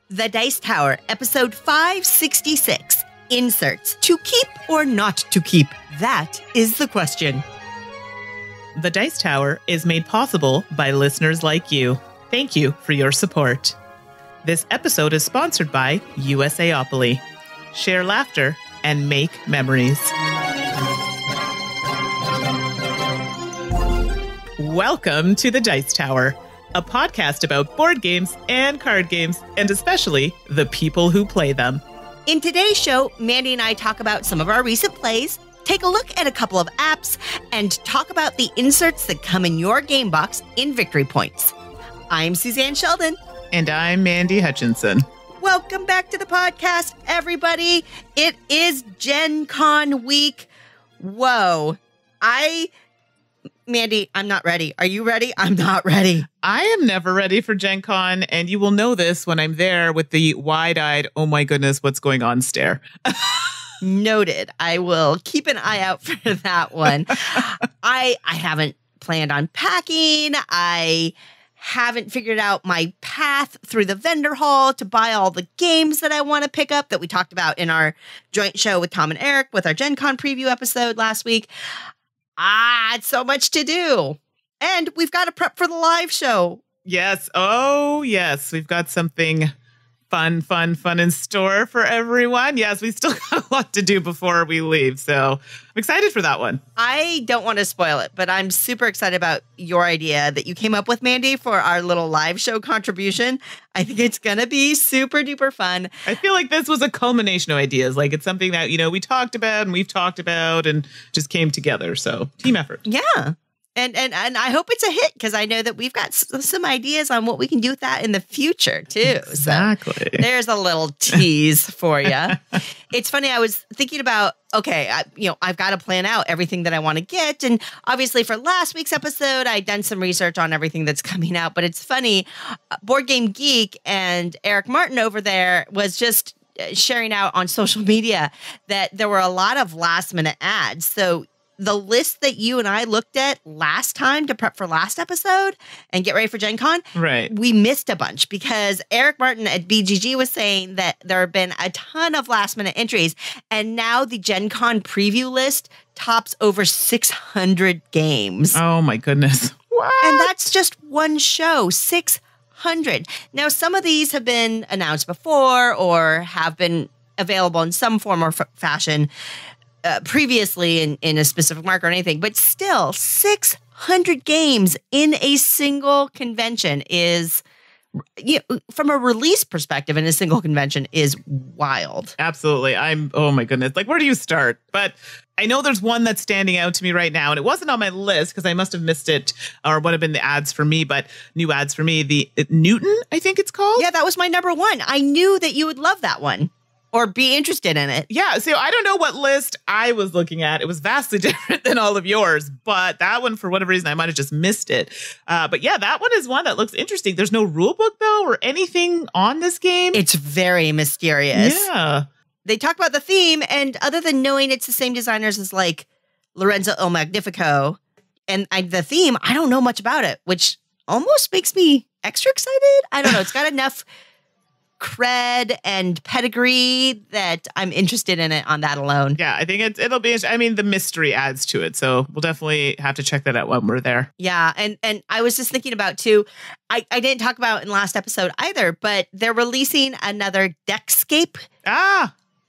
The Dice Tower, episode 566. Inserts. To keep or not to keep? That is the question. The Dice Tower is made possible by listeners like you. Thank you for your support. This episode is sponsored by USAopoly. Share laughter and make memories. Welcome to The Dice Tower, a podcast about board games and card games, and especially the people who play them. In today's show, Mandy and I talk about some of our recent plays, take a look at a couple of apps, and talk about the inserts that come in your game box in Victory Points. I'm Suzanne Sheldon. And I'm Mandy Hutchinson. Welcome back to the podcast, everybody. It is GenCon week. Whoa. Mandy, I'm not ready. Are you ready? I'm not ready. I am never ready for GenCon, and you will know this when I'm there with the wide-eyed, oh my goodness, what's going on stare. Noted. I will keep an eye out for that one. I haven't planned on packing. I haven't figured out my path through the vendor hall to buy all the games that I want to pick up that we talked about in our joint show with Tom and Eric with our GenCon preview episode last week. It's so much to do. And we've got to prep for the live show. Yes. Oh, yes. We've got something fun in store for everyone. Yes, we still got a lot to do before we leave. So I'm excited for that one. I don't want to spoil it, but I'm super excited about your idea that you came up with, Mandy, for our little live show contribution. I think it's going to be super duper fun. I feel like this was a culmination of ideas. Like it's something that, we talked about and we've talked about and just came together. So team effort. Yeah. And I hope it's a hit because I know that we've got some ideas on what we can do with that in the future, too. Exactly. So there's a little tease for you. It's funny. I was thinking about, I've got to plan out everything that I want to get. And obviously for last week's episode, I'd done some research on everything that's coming out. But it's funny. Board Game Geek and Eric Martin over there was just sharing out on social media that there were a lot of last minute ads. So the list that you and I looked at last time to prep for last episode and get ready for GenCon, right? We missed a bunch because Eric Martin at BGG was saying that there have been a ton of last minute entries. And now the GenCon preview list tops over 600 games. Oh my goodness. What? And that's just one show, 600. Now, some of these have been announced before or have been available in some form or fashion previously in a specific market or anything, but still 600 games in a single convention is, from a release perspective in a single convention is wild. Absolutely. Oh my goodness. Like, where do you start? But I know there's one that's standing out to me right now, and it wasn't on my list because I must have missed it or would have been the ads for me, but new ads for me, the Newton, I think it's called. Yeah, that was my number one. I knew that you would love that one. Or be interested in it. Yeah, so I don't know what list I was looking at. It was vastly different than all of yours, but that one, for whatever reason, I might have just missed it. But yeah, that one is one that looks interesting. There's no rule book, though, or anything on this game. It's very mysterious. Yeah. They talk about the theme, and other than knowing it's the same designers as, like, Lorenzo Il Magnifico, and the theme, I don't know much about it, which almost makes me extra excited. I don't know. It's got enough cred and pedigree that I'm interested in it on that alone. Yeah, I think it'll be, the mystery adds to it. So we'll definitely have to check that out when we're there. Yeah. And I was just thinking about too, I didn't talk about in last episode either, but they're releasing another Deckscape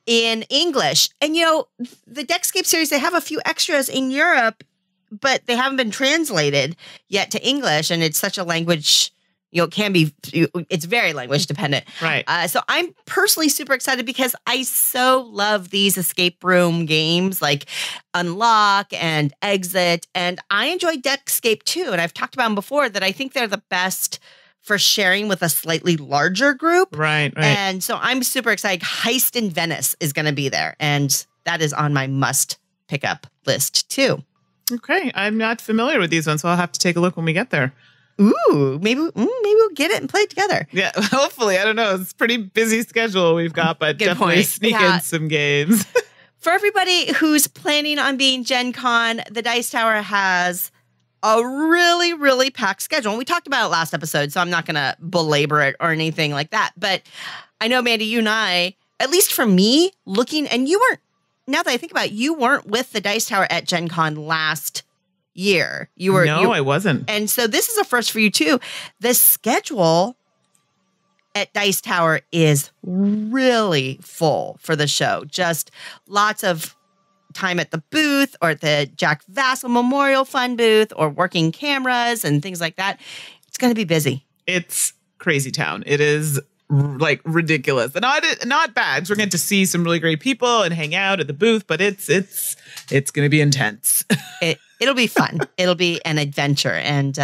in English. And the Deckscape series, they have a few extras in Europe, but they haven't been translated yet to English. And it's such a language, it's very language dependent. Right. So I'm personally super excited because I so love these escape room games like Unlock and Exit. And I enjoy Deckscape too. And I've talked about them before that I think they're the best for sharing with a slightly larger group. Right. And so I'm super excited. Heist in Venice is going to be there. And that is on my must pick up list too. Okay. I'm not familiar with these ones, so I'll have to take a look when we get there. Ooh, maybe we'll get it and play it together. Yeah, hopefully. I don't know. It's a pretty busy schedule we've got, but definitely sneak in some games. For everybody who's planning on being Gen Con, the Dice Tower has a really, really packed schedule. And we talked about it last episode, so I'm not going to belabor it or anything like that. But I know, Mandy, you and I, at least for me, looking, and you weren't, now that I think about it, you weren't with the Dice Tower at GenCon last year. I wasn't. And so this is a first for you too. The schedule at Dice Tower is really full for the show. Just lots of time at the booth or at the Jack Vassal Memorial Fund booth or working cameras and things like that. It's going to be busy. It's crazy town. It is like ridiculous. And not bad. So we're going to see some really great people and hang out at the booth, but it's going to be intense. It'll be fun. It'll be an adventure. And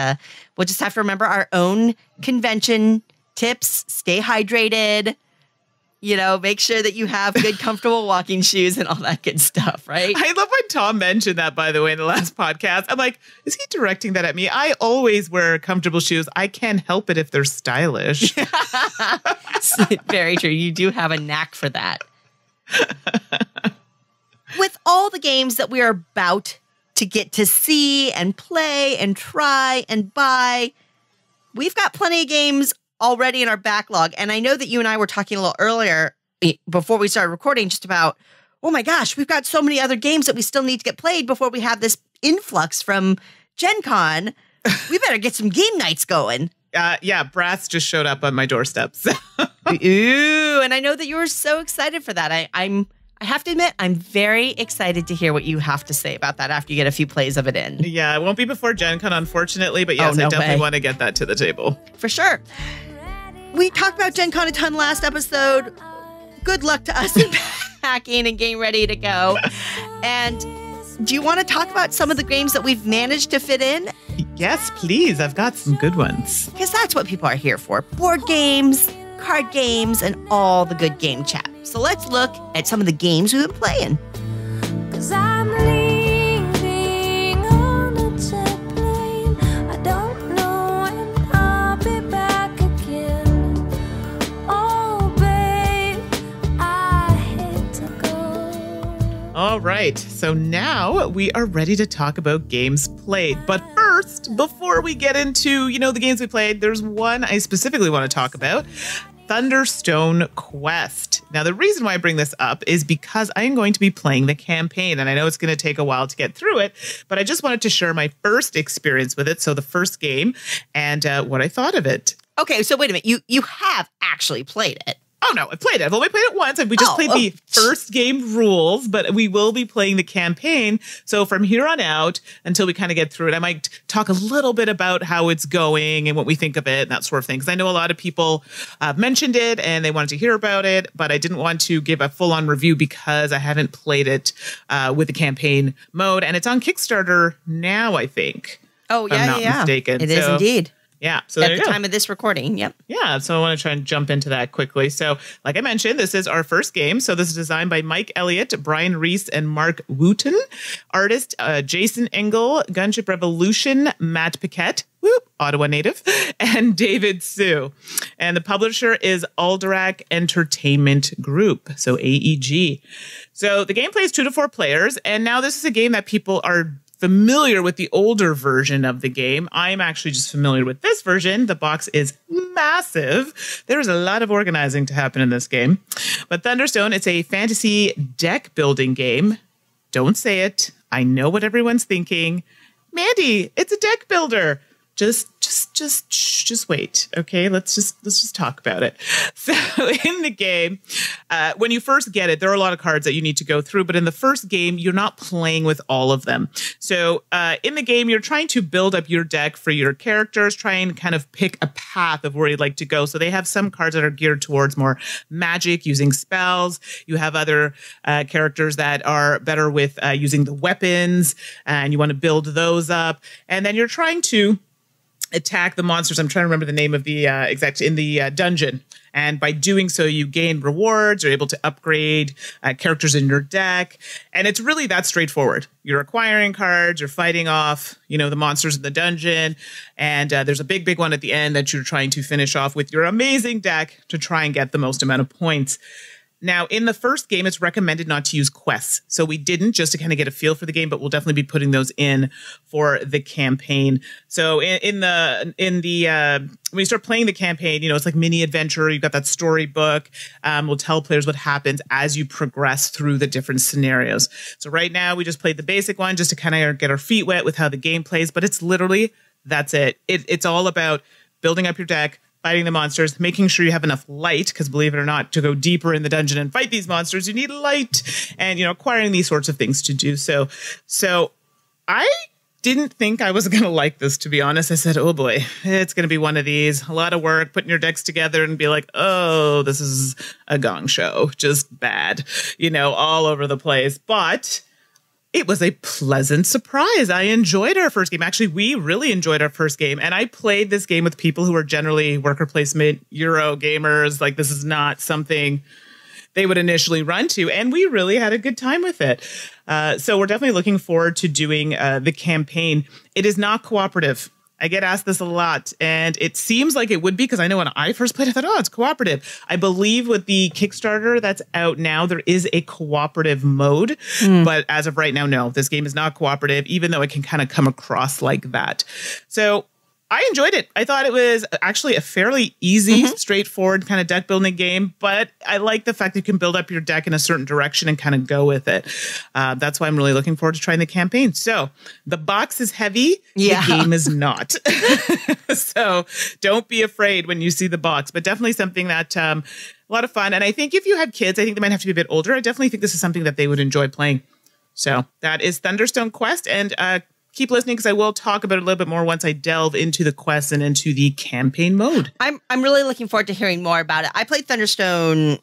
we'll just have to remember our own convention tips. Stay hydrated. Make sure that you have good, comfortable walking shoes and all that good stuff, right? I love when Tom mentioned that, by the way, in the last podcast. I'm like, is he directing that at me? I always wear comfortable shoes. I can't help it if they're stylish. Very true. You do have a knack for that. With all the games that we are about to get to see and play and try and buy, we've got plenty of games already in our backlog. And I know that you and I were talking a little earlier before we started recording just about, oh my gosh, we've got so many other games that we still need to get played before we have this influx from GenCon. We better get some game nights going. Yeah, Brass just showed up on my doorstep. Ooh, and I know that you were so excited for that. I have to admit, I'm very excited to hear what you have to say about that after you get a few plays of it in. Yeah, it won't be before GenCon, unfortunately, but yes, I definitely want to get that to the table. For sure. We talked about GenCon a ton last episode. Good luck to us in packing and getting ready to go. And do you want to talk about some of the games that we've managed to fit in? Yes, please. I've got some good ones. Because that's what people are here for. Board games, card games, and all the good game chat. So let's look at some of the games we've been playing. 'Cause I'm leaving on a jet plane. I don't know when I'll be back again. Oh, babe, I hate to go. All right. So now we are ready to talk about games played. But first, before we get into, the games we played, there's one I specifically want to talk about. Thunderstone Quest. Now, the reason why I bring this up is because I am going to be playing the campaign, and I know it's going to take a while to get through it, but I just wanted to share my first experience with it, so the first game, and what I thought of it. Okay, so wait a minute. You have actually played it. Oh, no, I played it. I've only played it once. We just played the first game rules, but we will be playing the campaign. So from here on out, until we kind of get through it, I might talk a little bit about how it's going and what we think of it and that sort of thing. Because I know a lot of people mentioned it and they wanted to hear about it, but I didn't want to give a full-on review because I haven't played it with the campaign mode. And it's on Kickstarter now, I think. Oh, yeah, if I'm not mistaken. It is indeed. Yeah. So at the time of this recording. Yep. Yeah. So I want to try and jump into that quickly. So like I mentioned, this is our first game. So this is designed by Mike Elliott, Brian Reese, and Mark Wooten. Artist, Jason Engel, Gunship Revolution, Matt Paquette, Ottawa native, and David Sue. And the publisher is Alderac Entertainment Group. So AEG. So the gameplay is 2 to 4 players. And now this is a game that people are familiar with the older version of the game. I'm actually just familiar with this version. The box is massive. There's a lot of organizing to happen in this game. But Thunderstone, it's a fantasy deck building game. Don't say it. I know what everyone's thinking. Mandy, it's a deck builder. Just wait. Okay, let's just talk about it. So in the game, when you first get it, there are a lot of cards that you need to go through. But in the first game, you're not playing with all of them. So in the game, you're trying to build up your deck for your characters, try and kind of pick a path of where you'd like to go. So they have some cards that are geared towards more magic, using spells. You have other characters that are better with using the weapons, and you want to build those up. And then you're trying to attack the monsters. I'm trying to remember the name of the in the dungeon. And by doing so, you gain rewards. You're able to upgrade characters in your deck. And it's really that straightforward. You're acquiring cards. You're fighting off, the monsters in the dungeon. And there's a big one at the end that you're trying to finish off with your amazing deck to try and get the most amount of points. Now, in the first game, it's recommended not to use quests. So we didn't, just to kind of get a feel for the game, but we'll definitely be putting those in for the campaign. So when you start playing the campaign, it's like mini adventure. You've got that storybook. We'll tell players what happens as you progress through the different scenarios. So right now we just played the basic one just to kind of get our feet wet with how the game plays, but it's literally, that's it. It's all about building up your deck, fighting the monsters, making sure you have enough light, because believe it or not, to go deeper in the dungeon and fight these monsters, you need light, and, acquiring these sorts of things to do so. So I didn't think I was going to like this, to be honest. I said, oh boy, it's going to be one of these. A lot of work, putting your decks together and be like, oh, this is a gong show. Just bad, all over the place. But it was a pleasant surprise. I enjoyed our first game. Actually, we really enjoyed our first game. And I played this game with people who are generally worker placement Euro gamers. Like, this is not something they would initially run to. And we really had a good time with it. So we're definitely looking forward to doing the campaign. It is not cooperative. I get asked this a lot, and it seems like it would be, because I know when I first played, I thought, oh, it's cooperative. I believe with the Kickstarter that's out now, there is a cooperative mode. But as of right now, no, this game is not cooperative, even though it can kind of come across like that. So I enjoyed it. I thought it was actually a fairly easy, straightforward kind of deck building game, but I like the fact that you can build up your deck in a certain direction and kind of go with it. That's why I'm really looking forward to trying the campaign. So the box is heavy. The game is not. So don't be afraid when you see the box, but definitely something that a lot of fun. And I think if you have kids, I think they might have to be a bit older. I definitely think this is something that they would enjoy playing. So that is Thunderstone Quest, and keep listening, because I will talk about it a little bit more once I delve into the quests and into the campaign mode. I'm really looking forward to hearing more about it. I played Thunderstone,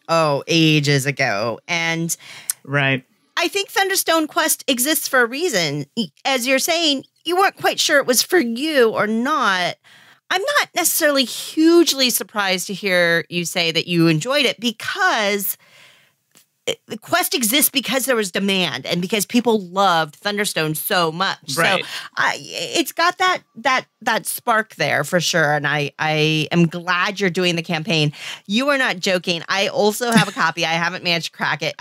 ages ago. And right. I think Thunderstone Quest exists for a reason. As you're saying, you weren't quite sure it was for you or not. I'm not necessarily hugely surprised to hear you say that you enjoyed it, because the quest exists because there was demand and because people loved Thunderstone so much. Right. So it's got that spark there for sure. And I am glad you're doing the campaign. You are not joking. I also have a copy. I haven't managed to crack it.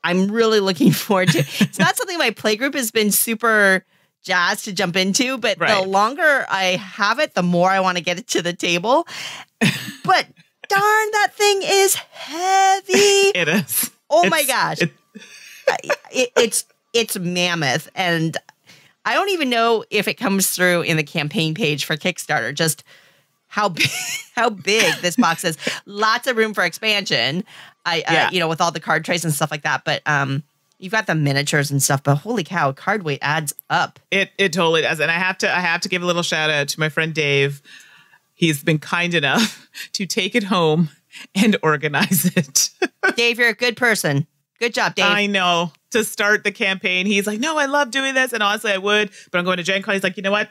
I'm really looking forward to it. It's not something my playgroup has been super jazzed to jump into, but the longer I have it, the more I want to get it to the table. But darn, that thing is heavy. It is. Oh my gosh. It's mammoth. And I don't even know if it comes through in the campaign page for Kickstarter, just how big this box is. Lots of room for expansion. With all the card trays and stuff like that. But you've got the miniatures and stuff, but holy cow, card weight adds up. It totally does. And I have to give a little shout out to my friend Dave. He's been kind enough to take it home and organize it. Dave, you're a good person. Good job, Dave. I know. To start the campaign, he's like, no, I love doing this. And honestly, I would, but I'm going to GenCon. He's like, you know what?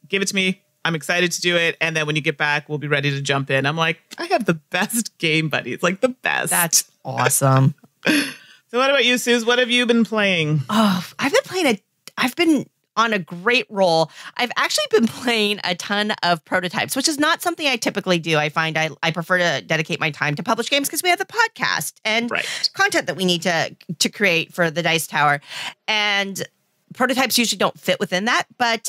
Give it to me. I'm excited to do it. And then when you get back, we'll be ready to jump in. I'm like, I have the best game buddies, like the best. That's awesome. So what about you, Suze? What have you been playing? Oh, I've been on a great roll. I've actually been playing a ton of prototypes, which is not something I typically do. I find I prefer to dedicate my time to publish games because we have the podcast and content that we need to create for the Dice Tower. And prototypes usually don't fit within that, but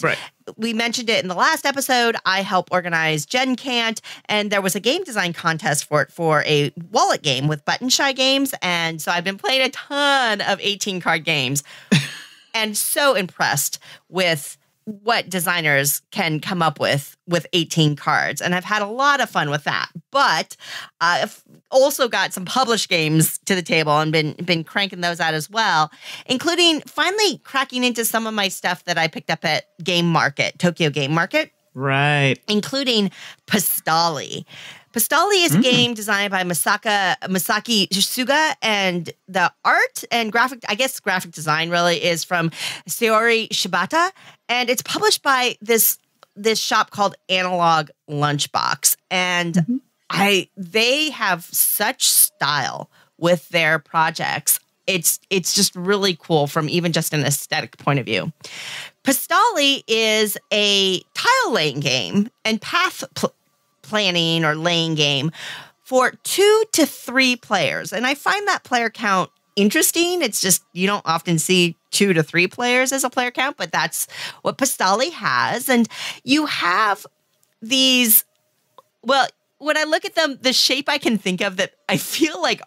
we mentioned it in the last episode. I help organize GenCon, and there was a game design contest for a wallet game with Button Shy Games. And so I've been playing a ton of 18 card games. And so impressed with what designers can come up with 18 cards. And I've had a lot of fun with that. But I've also got some published games to the table and been cranking those out as well, including finally cracking into some of my stuff that I picked up at Tokyo Game Market. Right. Including Passtally. Passtally is a game designed by Masaki Suga, and the art and graphic design really is from Saori Shibata, and it's published by this shop called Analog Lunchbox, and they have such style with their projects. It's just really cool from even just an aesthetic point of view. Passtally is a tile laying game and path planning or laying game for 2 to 3 players. And I find that player count interesting. It's just, you don't often see 2 to 3 players as a player count, but that's what Passtally has. And you have these, well, when I look at them, the shape I can think of that I feel like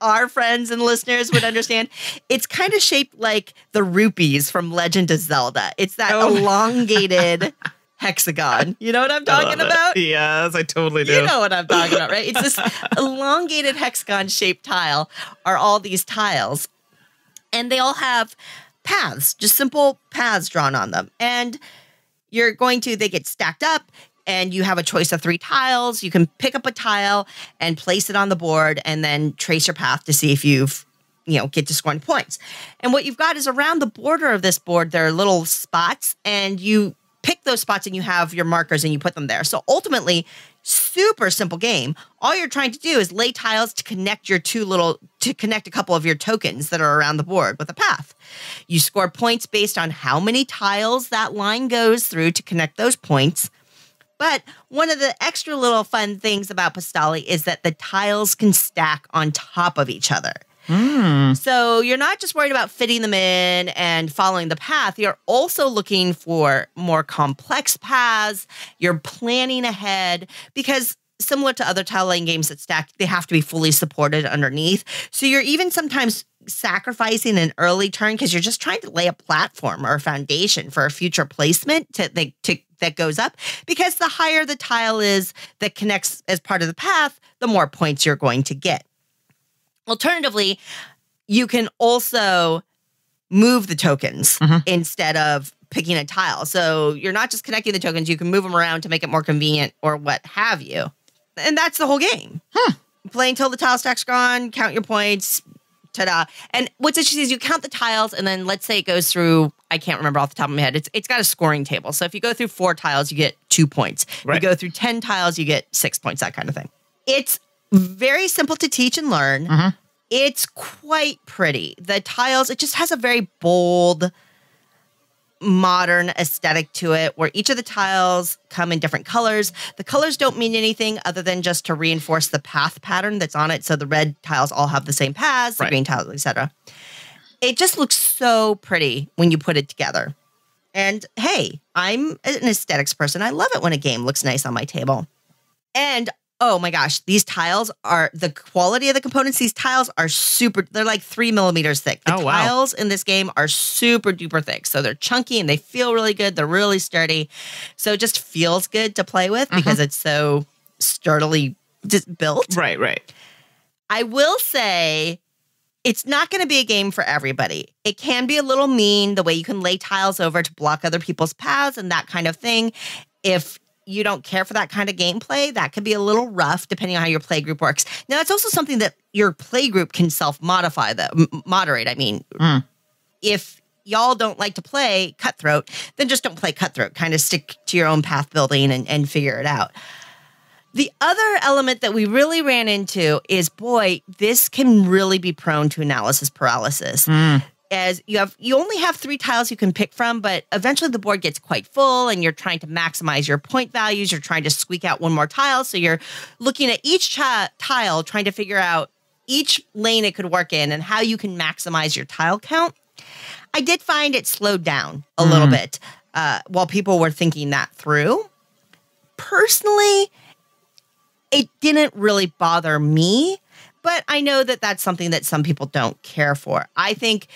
our friends and listeners would understand, it's kind of shaped like the rupees from Legend of Zelda. It's that elongated hexagon. You know what I'm talking about? Yes, I totally do. You know what I'm talking about, right? It's this elongated hexagon-shaped tile are all these tiles. And they all have paths, just simple paths drawn on them. And they get stacked up, and you have a choice of 3 tiles. You can pick up a tile and place it on the board and then trace your path to see if get to scoring points. And what you've got is around the border of this board, there are little spots, and you pick those spots and you have your markers and you put them there. So ultimately, super simple game. All you're trying to do is lay tiles to connect a couple of your tokens that are around the board with a path. You score points based on how many tiles that line goes through to connect those points. But one of the extra little fun things about Passtally is that the tiles can stack on top of each other. So you're not just worried about fitting them in and following the path. You're also looking for more complex paths. You're planning ahead because similar to other tile laying games that stack, they have to be fully supported underneath. So you're even sometimes sacrificing an early turn because you're just trying to lay a platform or a foundation for a future placement that goes up, because the higher the tile is that connects as part of the path, the more points you're going to get. Alternatively, you can also move the tokens instead of picking a tile. So you're not just connecting the tokens, you can move them around to make it more convenient or what have you. And that's the whole game. Play until the tile stack's gone, count your points, ta-da. And what's interesting is you count the tiles, and then let's say it goes through, I can't remember off the top of my head, it's got a scoring table. So if you go through 4 tiles, you get 2 points. Right. If you go through 10 tiles, you get 6 points, that kind of thing. It's very simple to teach and learn. It's quite pretty. The tiles, it just has a very bold, modern aesthetic to it, where each of the tiles come in different colors. The colors don't mean anything other than just to reinforce the path pattern that's on it. So the red tiles all have the same paths, the green tiles, etc. It just looks so pretty when you put it together. And hey, I'm an aesthetics person. I love it when a game looks nice on my table. And oh my gosh, these tiles are, the quality of the components, these tiles are they're like 3 millimeters thick. The tiles in this game are super duper thick. So they're chunky and they feel really good. They're really sturdy. So it just feels good to play with because it's so sturdily built. Right. I will say it's not going to be a game for everybody. It can be a little mean, the way you can lay tiles over to block other people's paths and that kind of thing. If you don't care for that kind of gameplay, that could be a little rough depending on how your play group works. Now, it's also something that your play group can self-modify, moderate. I mean, if y'all don't like to play Cutthroat, then just don't play Cutthroat. Kind of stick to your own path building and figure it out. The other element that we really ran into is, boy, this can really be prone to analysis paralysis. As you only have 3 tiles you can pick from, but eventually the board gets quite full and you're trying to maximize your point values. You're trying to squeak out one more tile. So you're looking at each tile, trying to figure out each lane it could work in and how you can maximize your tile count. I did find it slowed down a little bit while people were thinking that through. Personally, it didn't really bother me, but I know that that's something that some people don't care for. I think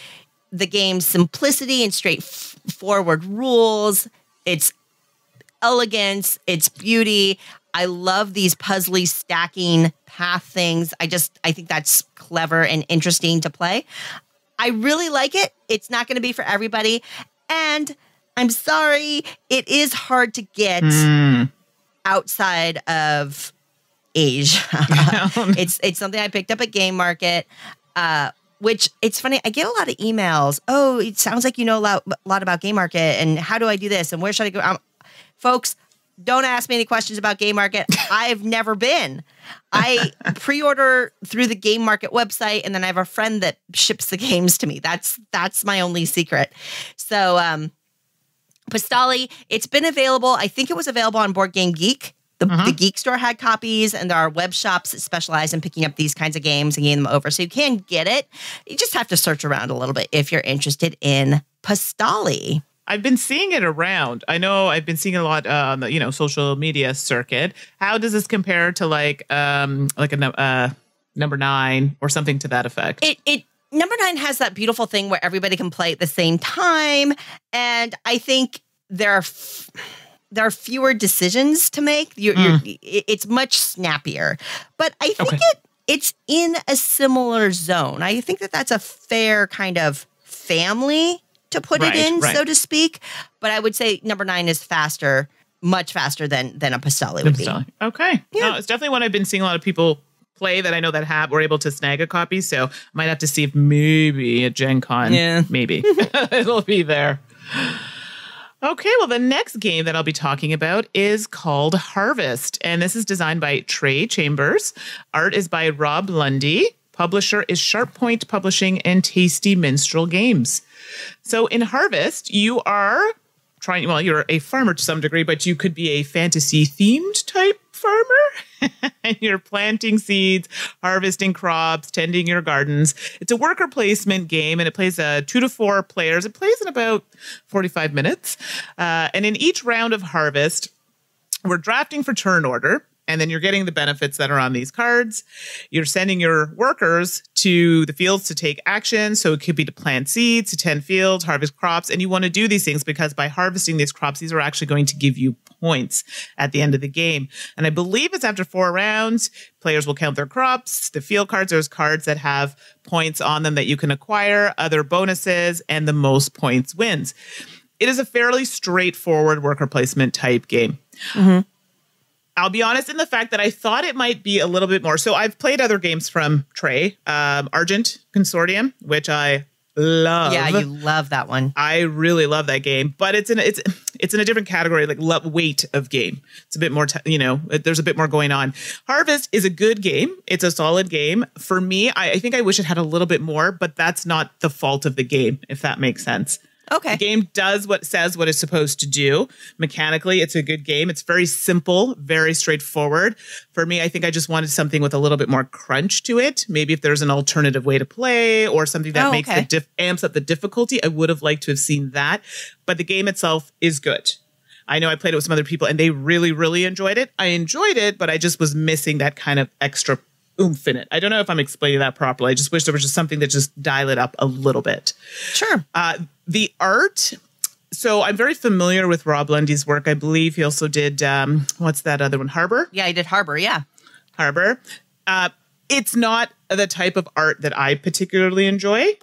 the game's simplicity and straightforward rules, its elegance, its beauty. I love these puzzly stacking path things. I think that's clever and interesting to play. I really like it. It's not going to be for everybody. And I'm sorry, it is hard to get outside of Asia. It's something I picked up at Game Market, which it's funny. I get a lot of emails. Oh, it sounds like you know a lot about Game Market, and how do I do this, and where should I go? Folks, don't ask me any questions about Game Market. I've never been. I pre-order through the Game Market website, and then I have a friend that ships the games to me. That's my only secret. So, Passtally, it's been available. I think it was available on Board Game Geek The Geek Store had copies, and there are web shops that specialize in picking up these kinds of games and getting them over. So you can get it. You just have to search around a little bit if you're interested in Passtally. I've been seeing it around. I know I've been seeing it a lot on the social media circuit. How does this compare to like a number 9 or something to that effect? It number 9 has that beautiful thing where everybody can play at the same time, and I think there are fewer decisions to make. It's much snappier, but I think it's in a similar zone. I think that's a fair kind of family to put it in, so to speak. But I would say number 9 is faster, much faster than a Passtally would be. Okay. Yeah. No, it's definitely one I've been seeing a lot of people play that I know that were able to snag a copy. So I might have to see if maybe at GenCon, maybe it'll be there. Okay, well, the next game that I'll be talking about is called Harvest. And this is designed by Trey Chambers. Art is by Rob Lundy. Publisher is Sharp Point Publishing and Tasty Minstrel Games. So in Harvest, you are you're a farmer to some degree, but you could be a fantasy themed type farmer. And you're planting seeds, harvesting crops, tending your gardens. It's a worker placement game, and it plays 2 to 4 players. It plays in about 45 minutes. And in each round of Harvest, we're drafting for turn order. And then you're getting the benefits that are on these cards. You're sending your workers to the fields to take action. So it could be to plant seeds, to tend fields, harvest crops. And you want to do these things because by harvesting these crops, these are actually going to give you points at the end of the game. And I believe it's after 4 rounds, players will count their crops. The field cards, there's cards that have points on them that you can acquire, other bonuses, and the most points wins. It is a fairly straightforward worker placement type game. Mm-hmm. I'll be honest in the fact that I thought it might be a little bit more. So I've played other games from Trey, Argent Consortium, which I love. Yeah, you love that one. I really love that game, but it's in a different category, like weight of game. It's a bit more, there's a bit more going on. Harvest is a good game. It's a solid game. For me, I think I wish it had a little bit more, but that's not the fault of the game, if that makes sense. Okay. The game does what it's supposed to do. Mechanically, it's a good game. It's very simple, very straightforward. For me, I think I just wanted something with a little bit more crunch to it. Maybe if there's an alternative way to play or something that makes amps up the difficulty, I would have liked to have seen that. But the game itself is good. I know I played it with some other people and they really, really enjoyed it. I enjoyed it, but I just was missing that kind of extra oomph in it. I don't know if I'm explaining that properly. I just wish there was just something that just dial it up a little bit. Sure. The art. So I'm very familiar with Rob Lundy's work. I believe he also did, what's that other one? Harbor? Yeah, he did Harbor. Yeah. Harbor. It's not the type of art that I particularly enjoy.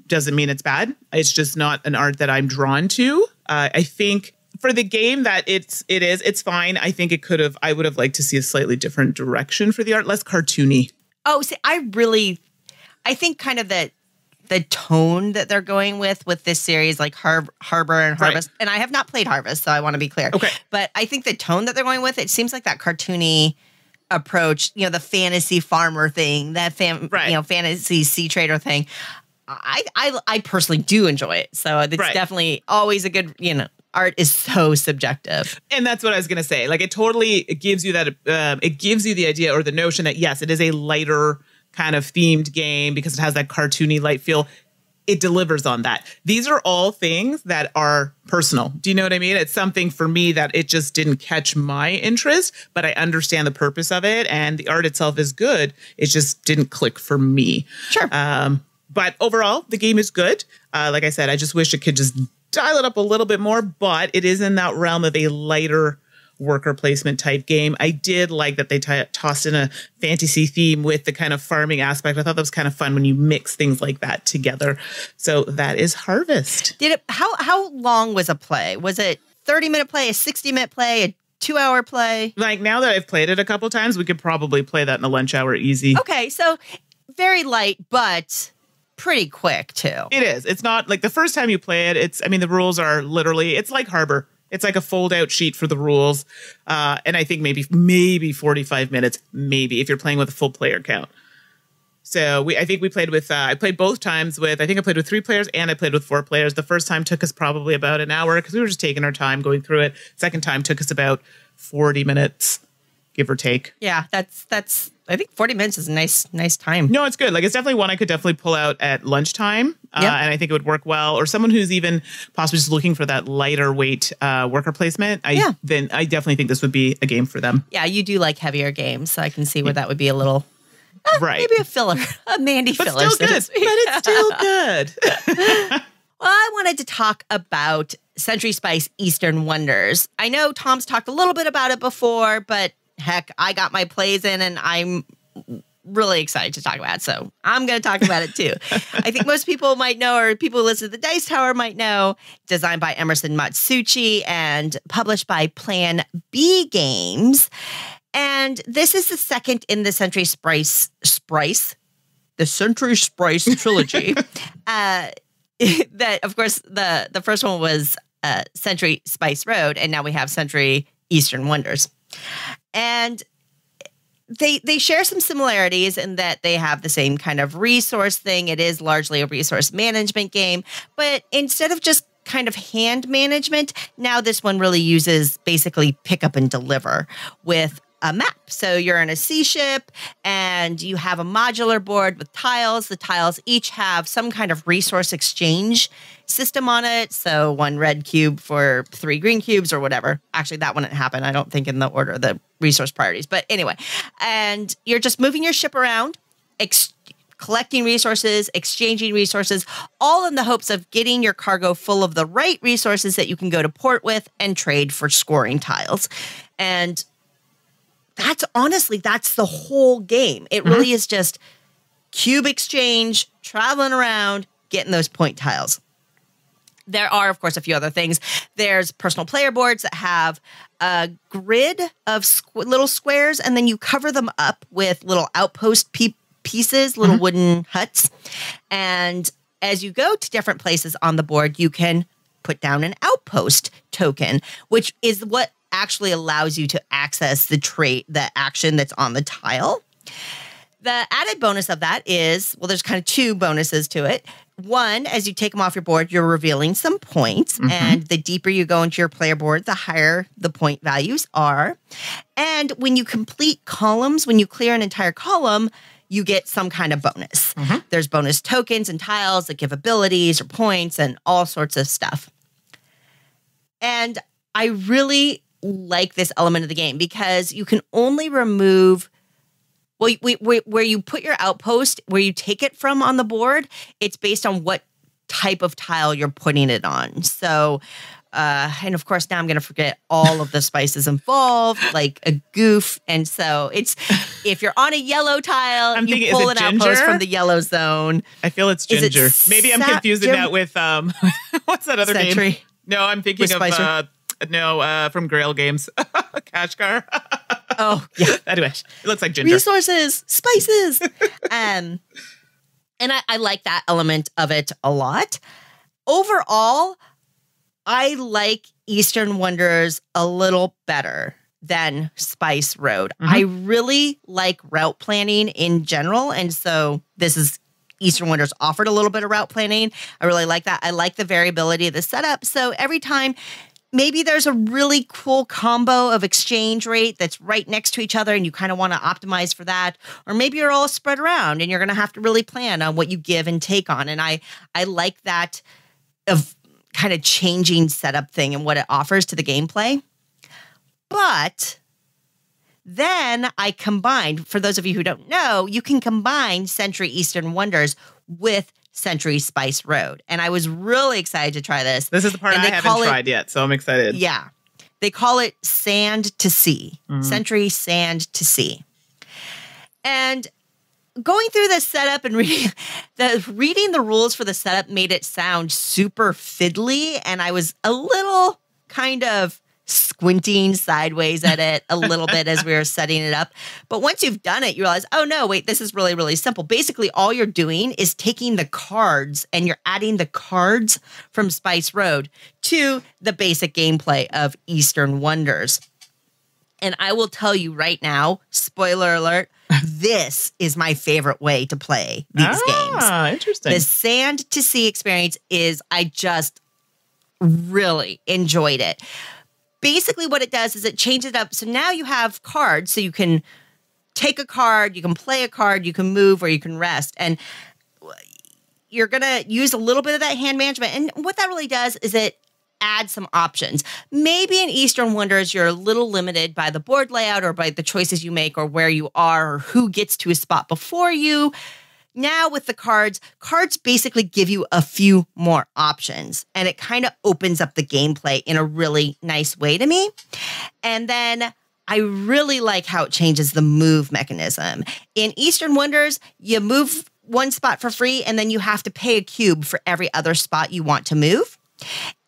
Doesn't mean it's bad. It's just not an art that I'm drawn to. I think for the game that it's fine. I think I would have liked to see a slightly different direction for the art, less cartoony. Oh, see, I think kind of the tone that they're going with this series, like Harbor and Harvest, and I have not played Harvest, so I want to be clear. Okay. But I think the tone that they're going with, it seems like that cartoony approach, the fantasy farmer thing, that fantasy sea trader thing. I personally do enjoy it. So it's definitely always a good, art is so subjective. And that's what I was going to say. Like it gives you that, it gives you the idea or the notion that yes, it is a lighter kind of themed game because it has that cartoony light feel. It delivers on that. These are all things that are personal. Do you know what I mean? It's something for me that it just didn't catch my interest, but I understand the purpose of it and the art itself is good. It just didn't click for me. Sure. But overall, the game is good. Like I said, I just wish it could just dial it up a little bit more, but it is in that realm of a lighter worker placement type game. I did like that they tossed in a fantasy theme with the kind of farming aspect. I thought that was kind of fun when you mix things like that together. So that is Harvest. How long was a play? Was it 30-minute play, a 60-minute play, a 2-hour play? Like now that I've played it a couple times, we could probably play that in a lunch hour easy. Okay, so very light, but pretty quick too. It is. It's not like the first time you play it. The rules are literally, it's like Harbor. It's like a fold out sheet for the rules. And I think maybe 45 minutes, maybe if you're playing with a full player count. So I think we played with, I played both times with, I think I played with 3 players and I played with 4 players. The first time took us probably about an hour because we were just taking our time going through it. Second time took us about 40 minutes, give or take. Yeah, that's. I think 40 minutes is a nice time. No, it's good. Like, it's definitely one I could definitely pull out at lunchtime. And I think it would work well. Or someone who's even possibly just looking for that lighter weight worker placement. Then I definitely think this would be a game for them. Yeah, you do like heavier games, so I can see where that would be a little, right? Maybe a filler, a Mandy filler. Still good. But it's still good. Well, I wanted to talk about Century Spice Eastern Wonders. I know Tom's talked a little bit about it before, but heck, I got my plays in and I'm really excited to talk about it. So I'm going to talk about it too. I think most people might know, or people who listen to the Dice Tower might know, designed by Emerson Matsuuchi and published by Plan B Games. And this is the second in the Century Spice trilogy. That, of course, the first one was Century Spice Road, and now we have Century Eastern Wonders. And they share some similarities in that they have the same kind of resource thing. It is largely a resource management game, but instead of just kind of hand management, now this one really uses basically pick up and deliver with a map. So you're in a sea ship and you have a modular board with tiles. The tiles each have some kind of resource exchange system on it. So 1 red cube for 3 green cubes or whatever. Actually, that wouldn't happen, I don't think, in the order of the resource priorities. But anyway, and you're just moving your ship around, collecting resources, exchanging resources, all in the hopes of getting your cargo full of the right resources that you can go to port with and trade for scoring tiles. And that's the whole game. It really is just cube exchange, traveling around, getting those point tiles. There are, of course, a few other things. There's personal player boards that have a grid of little squares, and then you cover them up with little outpost pieces, little wooden huts. And as you go to different places on the board, you can put down an outpost token, which is what actually allows you to access the action that's on the tile. The added bonus of that is, well, there's kind of 2 bonuses to it. One, as you take them off your board, you're revealing some points. And the deeper you go into your player board, the higher the point values are. And when you complete columns, when you clear an entire column, you get some kind of bonus. There's bonus tokens and tiles that give abilities or points and all sorts of stuff. And I really like this element of the game because you can only remove, where you put your outpost, where you take it from on the board, it's based on what type of tile you're putting it on. So, and of course, now I'm going to forget all of the spices involved, like a goof. And so it's, if you're on a yellow tile, you pull an outpost from the yellow zone. I feel it's ginger. Maybe I'm confusing that with, what's that other Century. game? No, I'm thinking of, from Grail Games. Kashgar. Oh, yeah. Anyway, it looks like ginger. Resources, spices. And I like that element of it a lot. Overall, I like Eastern Wonders a little better than Spice Road. I really like route planning in general. And so Eastern Wonders offered a little bit of route planning. I really like that. I like the variability of the setup. So every time maybe there's a really cool combo of exchange rate that's right next to each other and you kind of want to optimize for that. Or maybe you're all spread around and you're going to have to really plan on what you give and take on. And I like that of kind of changing setup thing and what it offers to the gameplay. But then I combined, for those of you who don't know, you can combine Century Eastern Wonders with Century Spice Road. And I was really excited to try this. This is the part I haven't tried yet, so I'm excited. Yeah. They call it Sand to Sea. Century Sand to Sea. And going through the setup and reading the rules for the setup made it sound super fiddly. And I was a little kind of squinting sideways at it a little bit as we were setting it up. But once you've done it, you realize, oh no, wait, this is really, really simple. Basically, all you're doing is taking the cards and you're adding the cards from Spice Road to the basic gameplay of Eastern Wonders. And I will tell you right now, spoiler alert, this is my favorite way to play these games. Ah, interesting. The Sand to Sea experience I just really enjoyed it. basically what it does is it changes it up. So now you have cards, so you can take a card, you can play a card, you can move, or you can rest. And you're going to use a little bit of that hand management. And what that really does is it adds some options. Maybe in Eastern Wonders, you're a little limited by the board layout or by the choices you make or where you are or who gets to a spot before you. Now with the cards basically give you a few more options, and it kind of opens up the gameplay in a really nice way to me. And then I really like how it changes the move mechanism. In Eastern Wonders, you move one spot for free, and then you have to pay a cube for every other spot you want to move.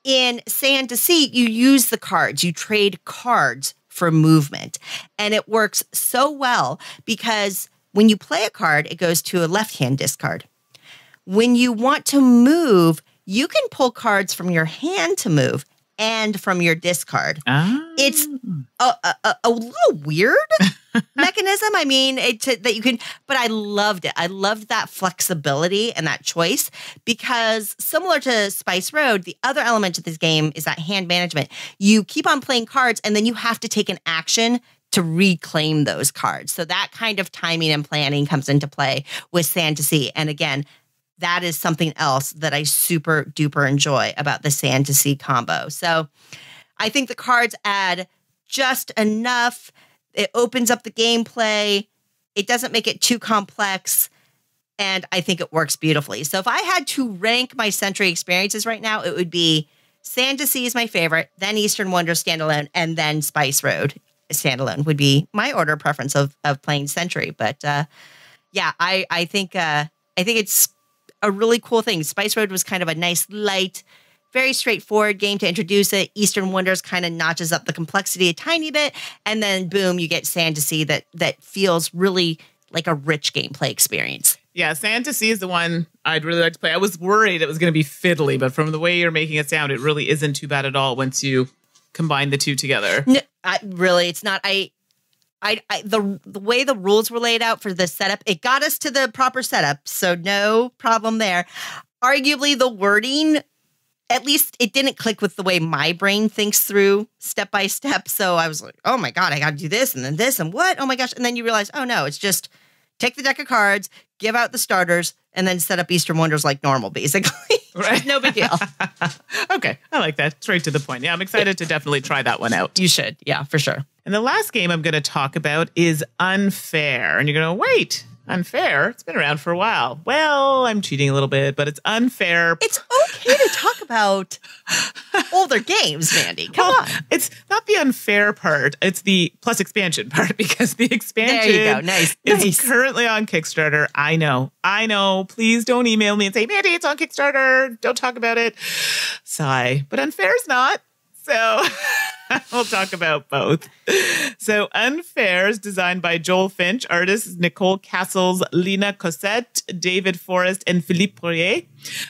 In Sand to Sea, you use the cards. You trade cards for movement. And it works so well because when you play a card, it goes to a left-hand discard. When you want to move, you can pull cards from your hand to move and from your discard. It's a little weird mechanism. I mean, that you can, but I loved it. I loved that flexibility and that choice because similar to Spice Road, the other element of this game is that hand management. You keep on playing cards and then you have to take an action to reclaim those cards. So that kind of timing and planning comes into play with Sand to Sea. And again, that is something else that I super duper enjoy about the Sand to Sea combo. So I think the cards add just enough. It opens up the gameplay. It doesn't make it too complex. And I think it works beautifully. So if I had to rank my Century experiences right now, it would be Sand to Sea is my favorite, then Eastern Wonders standalone, and then Spice Road standalone would be my order of preference of playing Century. But yeah, I think it's a really cool thing. Spice Road was kind of a nice, light, very straightforward game to introduce it. Eastern Wonders kind of notches up the complexity a tiny bit. And then boom, you get Sand to Sea that feels really like a rich gameplay experience. Yeah, Sand to Sea is the one I'd really like to play. I was worried it was going to be fiddly, but from the way you're making it sound, it really isn't too bad at all once you combine the two together. No, really, it's not. The way the rules were laid out for the setup, it got us to the proper setup, so no problem there. Arguably, the wording, at least it didn't click with the way my brain thinks through step by step. So I was like, oh my God, I got to do this and then this and what? Oh my gosh. And then you realize, oh no, it's just take the deck of cards, give out the starters, and then set up Eastern Wonders like normal, basically. Right. No big deal. Okay. I like that. Straight to the point. Yeah, I'm excited to definitely try that one out. You should. Yeah, for sure. And the last game I'm going to talk about is Unfair. And you're going to wait. Unfair? It's been around for a while. Well, I'm cheating a little bit, but it's Unfair. It's okay to talk about older games, Mandy. Come on. It's not the unfair part. It's the plus expansion part because the expansion there you go. Nice. is currently on Kickstarter. I know. Please don't email me and say, Mandy, it's on Kickstarter. Don't talk about it. Sigh. But Unfair's not. So we'll talk about both. So Unfair is designed by Joel Finch, artists Nicole Castles, Lena Cossette, David Forrest, and Philippe Poirier.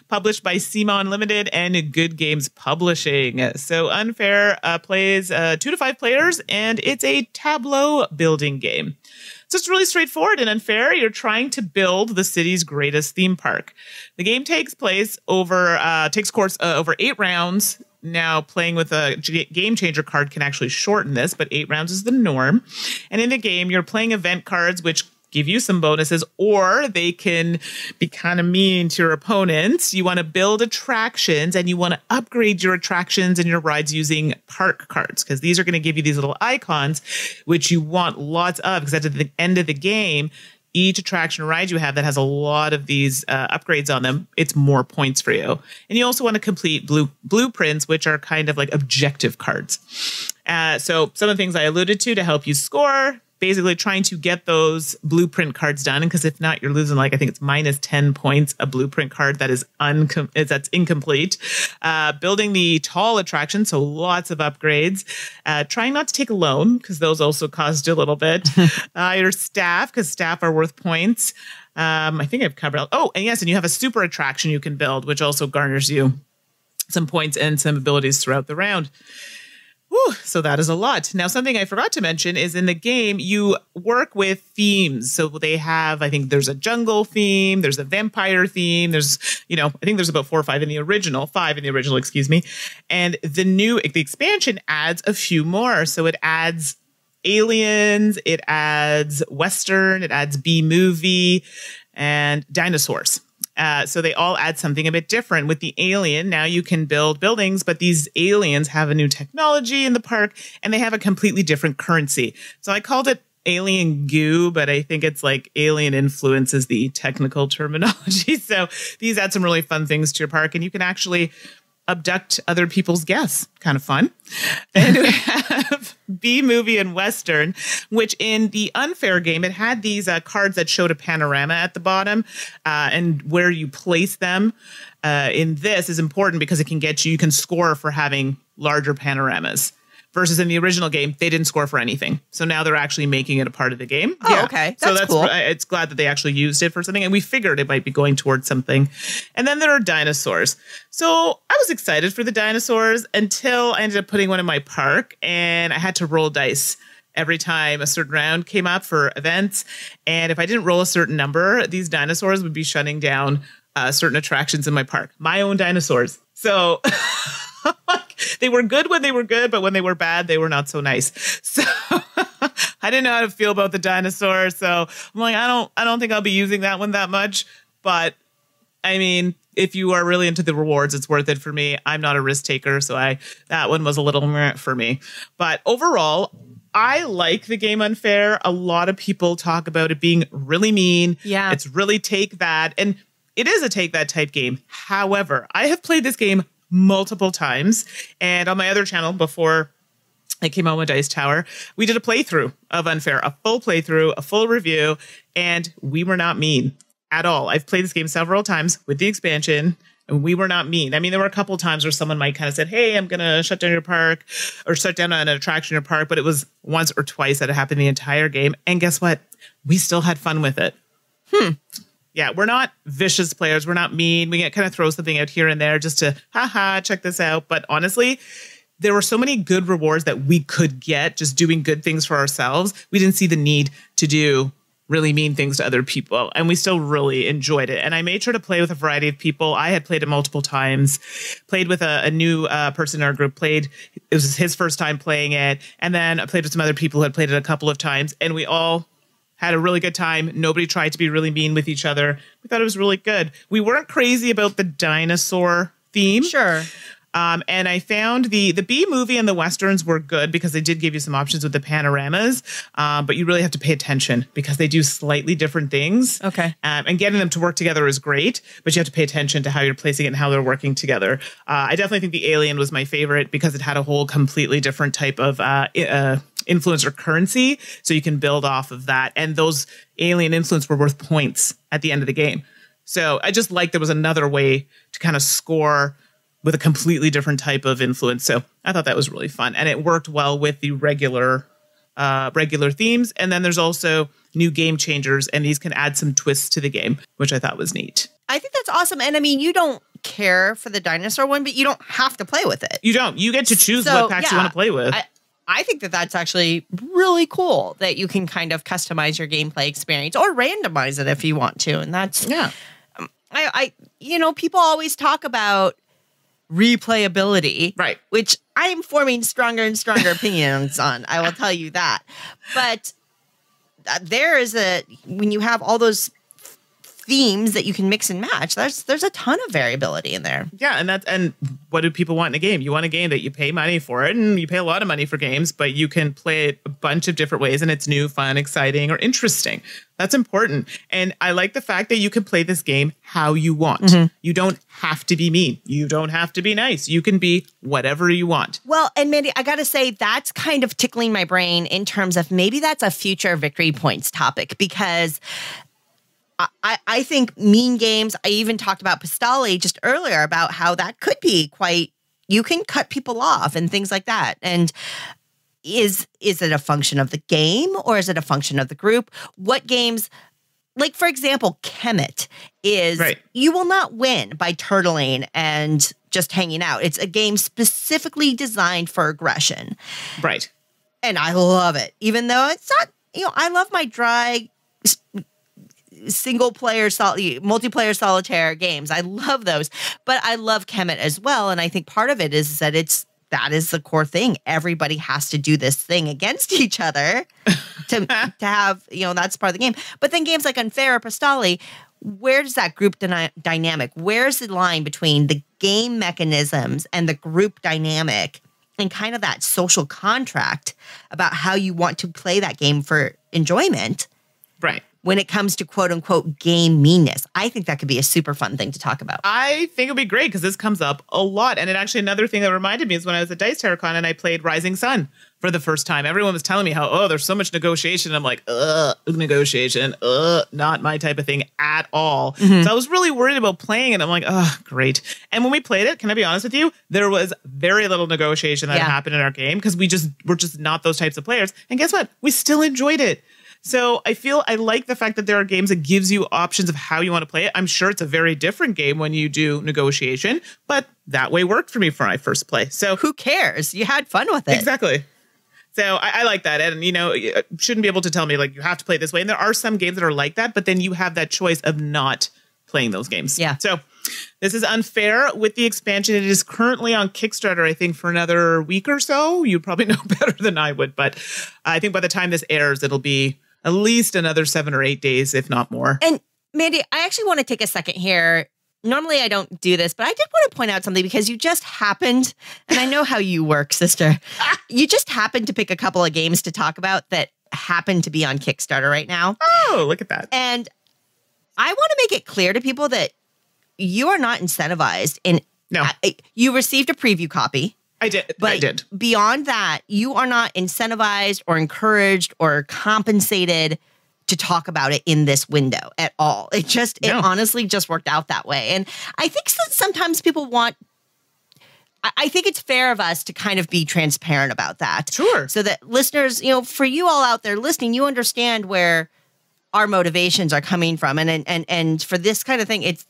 Published by Simon Limited and Good Games Publishing. So Unfair plays 2 to 5 players, and it's a tableau building game. So it's really straightforward and Unfair. You're trying to build the city's greatest theme park. The game takes course over 8 rounds. Now, playing with a game changer card can actually shorten this, but 8 rounds is the norm. And in the game, you're playing event cards, which give you some bonuses, or they can be kind of mean to your opponents. You want to build attractions and you want to upgrade your attractions and your rides using park cards, because these are going to give you these little icons, which you want lots of, because at the end of the game, each attraction or ride you have that has a lot of these upgrades on them, it's more points for you. And you also want to complete blueprints, which are kind of like objective cards. So some of the things I alluded to help you score, basically trying to get those blueprint cards done. Because if not, you're losing, like, I think it's minus 10 points a blueprint card that is that's incomplete. Building the tall attraction, so lots of upgrades. Trying not to take a loan, because those also cost you a little bit. Your staff, because staff are worth points. I think I've covered. Oh, and yes, and you have a super attraction you can build, which also garners you some points and some abilities throughout the round. Whew, so that is a lot. Now, something I forgot to mention is in the game, you work with themes. So they have, I think there's a jungle theme, there's a vampire theme, there's, I think there's about 4 or 5 in the original, 5 in the original, excuse me. And the expansion adds a few more. So it adds aliens, it adds Western, it adds B-movie, and dinosaurs. So they all add something a bit different. With the alien, now you can build buildings, but these aliens have a new technology in the park, and they have a completely different currency. So I called it alien goo, but I think it's like alien influence is the technical terminology. So these add some really fun things to your park, and you can actually abduct other people's guests. Kind of fun. And we have B-movie and Western, which in the Unfair game, it had these cards that showed a panorama at the bottom, and where you place them in this is important because it can get you can score for having larger panoramas. Versus in the original game, they didn't score for anything. So now they're actually making it a part of the game. Oh, okay. That's cool. It's glad that they actually used it for something. And we figured it might be going towards something. And then there are dinosaurs. So I was excited for the dinosaurs until I ended up putting one in my park. And I had to roll dice every time a certain round came up for events. And if I didn't roll a certain number, these dinosaurs would be shutting down certain attractions in my park. My own dinosaurs. So... They were good when they were good, but when they were bad, they were not so nice. So I didn't know how to feel about the dinosaur. So I'm like, I don't think I'll be using that one that much. But I mean, if you are really into the rewards, it's worth it for me. I'm not a risk taker, so that one was a little meh for me. But overall, I like the game Unfair. A lot of people talk about it being really mean. Yeah, it's really take that, and it is a take that type game. However, I have played this game multiple times, and on my other channel before I came on with Dice Tower, we did a playthrough of Unfair, a full playthrough, a full review, and we were not mean at all. I've played this game several times with the expansion, and we were not mean. I mean, there were a couple of times where someone might kind of said, hey, I'm going to shut down your park or shut down an attraction in your park, but it was once or twice that it happened the entire game. And guess what? We still had fun with it. Yeah, we're not vicious players. We're not mean. We kind of throw something out here and there just to, check this out. But honestly, there were so many good rewards that we could get just doing good things for ourselves. We didn't see the need to do really mean things to other people. And we still really enjoyed it. And I made sure to play with a variety of people. I had played it multiple times, played with a new person in our group, it was his first time playing it. And then I played with some other people who had played it a couple of times. And we all had a really good time. Nobody tried to be really mean with each other. We thought it was really good. We weren't crazy about the dinosaur theme. Sure. And I found the B-movie and the Westerns were good because they did give you some options with the panoramas. But you really have to pay attention because they do slightly different things. Okay. And getting them to work together is great, but you have to pay attention to how you're placing it and how they're working together. I definitely think the alien was my favorite because it had a whole completely different type of influence or currency. So you can build off of that. And those alien influence were worth points at the end of the game. So I just liked there was another way to kind of score with a completely different type of influence. So I thought that was really fun. And it worked well with the regular themes. And then there's also new game changers, and these can add some twists to the game, which I thought was neat. I think that's awesome. And I mean, you don't care for the dinosaur one, but you don't have to play with it. You don't. You get to choose what packs you want to play with. I think that that's actually really cool that you can kind of customize your gameplay experience or randomize it if you want to. And that's, people always talk about replayability, right? Which I am forming stronger and stronger opinions on. I will tell you that. But when you have all those themes that you can mix and match, there's a ton of variability in there. Yeah, and what do people want in a game? You want a game that you pay money for it, and you pay a lot of money for games, but you can play it a bunch of different ways, and it's new, fun, exciting, or interesting. That's important. And I like the fact that you can play this game how you want. Mm-hmm. You don't have to be mean. You don't have to be nice. You can be whatever you want. Well, and Mandy, I got to say, that's kind of tickling my brain in terms of maybe that's a future Victory Points topic, because I think mean games, I even talked about Passtally just earlier about how that could be you can cut people off and things like that. And is it a function of the game or is it a function of the group? What games like, for example, Kemet is, you will not win by turtling and just hanging out. It's a game specifically designed for aggression. Right. And I love it, even though it's not, I love my dry multiplayer solitaire games. I love those, but I love Kemet as well. And I think part of it is that that is the core thing. Everybody has to do this thing against each other to have, that's part of the game. But then games like Unfair or Passtally, where does that group dynamic, where's the line between the game mechanisms and the group dynamic and kind of that social contract about how you want to play that game for enjoyment? Right. When it comes to quote unquote game meanness. I think that could be a super fun thing to talk about. I think it'd be great because this comes up a lot. And another thing that reminded me is when I was at Dice Tower Con and I played Rising Sun for the first time. Everyone was telling me how, there's so much negotiation. I'm like, negotiation, not my type of thing at all. Mm-hmm. So I was really worried about playing it. I'm like, great. And when we played it, can I be honest with you? There was very little negotiation that happened in our game because we're just not those types of players. And guess what? We still enjoyed it. So I like the fact that there are games that gives you options of how you want to play it. I'm sure it's a very different game when you do negotiation, but that way worked for me for my first play. So who cares? You had fun with it. Exactly. So I like that. And, you shouldn't be able to tell me like you have to play this way. And there are some games that are like that, but then you have that choice of not playing those games. Yeah. So this is Unfair with the expansion. It is currently on Kickstarter, I think, for another week or so. You'd probably know better than I would, but I think by the time this airs, it'll be at least another 7 or 8 days, if not more. And Mandy, I actually want to take a second here. Normally I don't do this, but I did want to point out something because you just happened, and I know how you work, sister. You just happened to pick a couple of games to talk about that happen to be on Kickstarter right now. Oh, look at that. And I want to make it clear to people that you are not incentivized. No. You received a preview copy. I did. But I did. Beyond that, you are not incentivized or encouraged or compensated to talk about it in this window at all. It honestly just worked out that way. And I think sometimes people I think it's fair of us to kind of be transparent about that. Sure. So that listeners, for you all out there listening, you understand where our motivations are coming from. And for this kind of thing, it's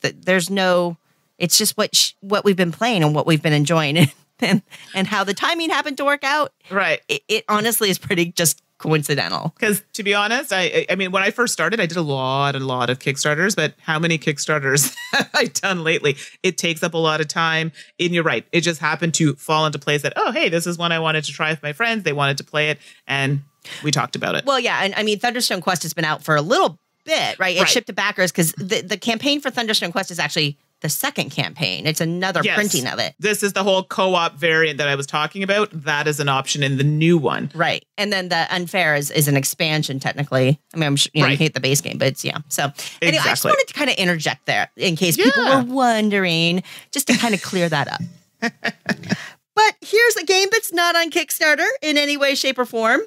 just what we've been playing and what we've been enjoying. And how the timing happened to work out. Right. It honestly is pretty just coincidental. Because to be honest, I mean, when I first started, I did a lot of Kickstarters, but how many Kickstarters have I done lately? It takes up a lot of time. And you're right. It just happened to fall into place that, hey, this is one I wanted to try with my friends. They wanted to play it. And we talked about it. Well, yeah. And I mean, Thunderstone Quest has been out for a little bit, right? It shipped to backers because the campaign for Thunderstone Quest is actually the second campaign. It's another printing of it. This is the whole co-op variant that I was talking about. That is an option in the new one. Right. And then the Unfair is an expansion, technically. I mean, I'm sure you hate the base game, but it's, So anyway, I just wanted to kind of interject there in case people were wondering, just to kind of clear that up. But here's a game that's not on Kickstarter in any way, shape, or form.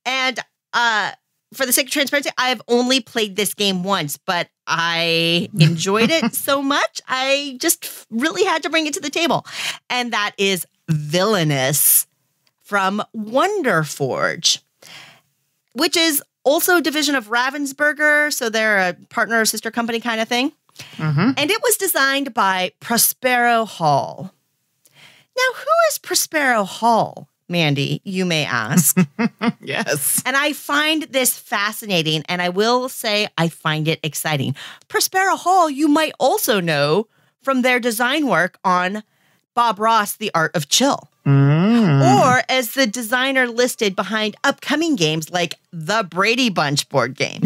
And for the sake of transparency, I've only played this game once, but I enjoyed it so much, I just really had to bring it to the table. And that is Villainous from Wonderforge, which is also a division of Ravensburger. So they're a partner or sister company kind of thing. Mm-hmm. And it was designed by Prospero Hall. Now, who is Prospero Hall? Mandy, you may ask. Yes. And I find this fascinating, and I will say I find it exciting. Prospero Hall, you might also know from their design work on Bob Ross, The Art of Chill. Or as the designer listed behind upcoming games like the Brady Bunch board game.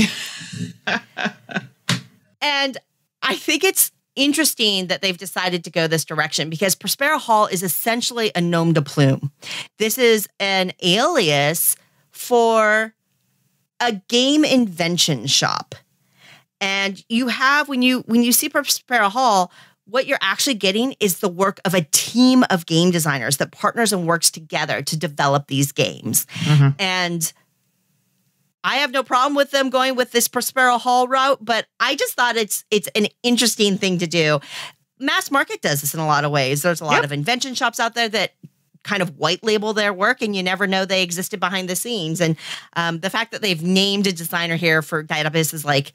And I think it's interesting that they've decided to go this direction because Prospero Hall is essentially a nom de plume. This is an alias for a game invention shop. And you have, when you see Prospero Hall, what you're actually getting is the work of a team of game designers that partners and works together to develop these games. Mm-hmm. And I have no problem with them going with this Prospero Hall route, but I just thought it's an interesting thing to do. Mass market does this in a lot of ways. There's a lot of invention shops out there that kind of white label their work, and you never know they existed behind the scenes. And the fact that they've named a designer here for Dietopus is like,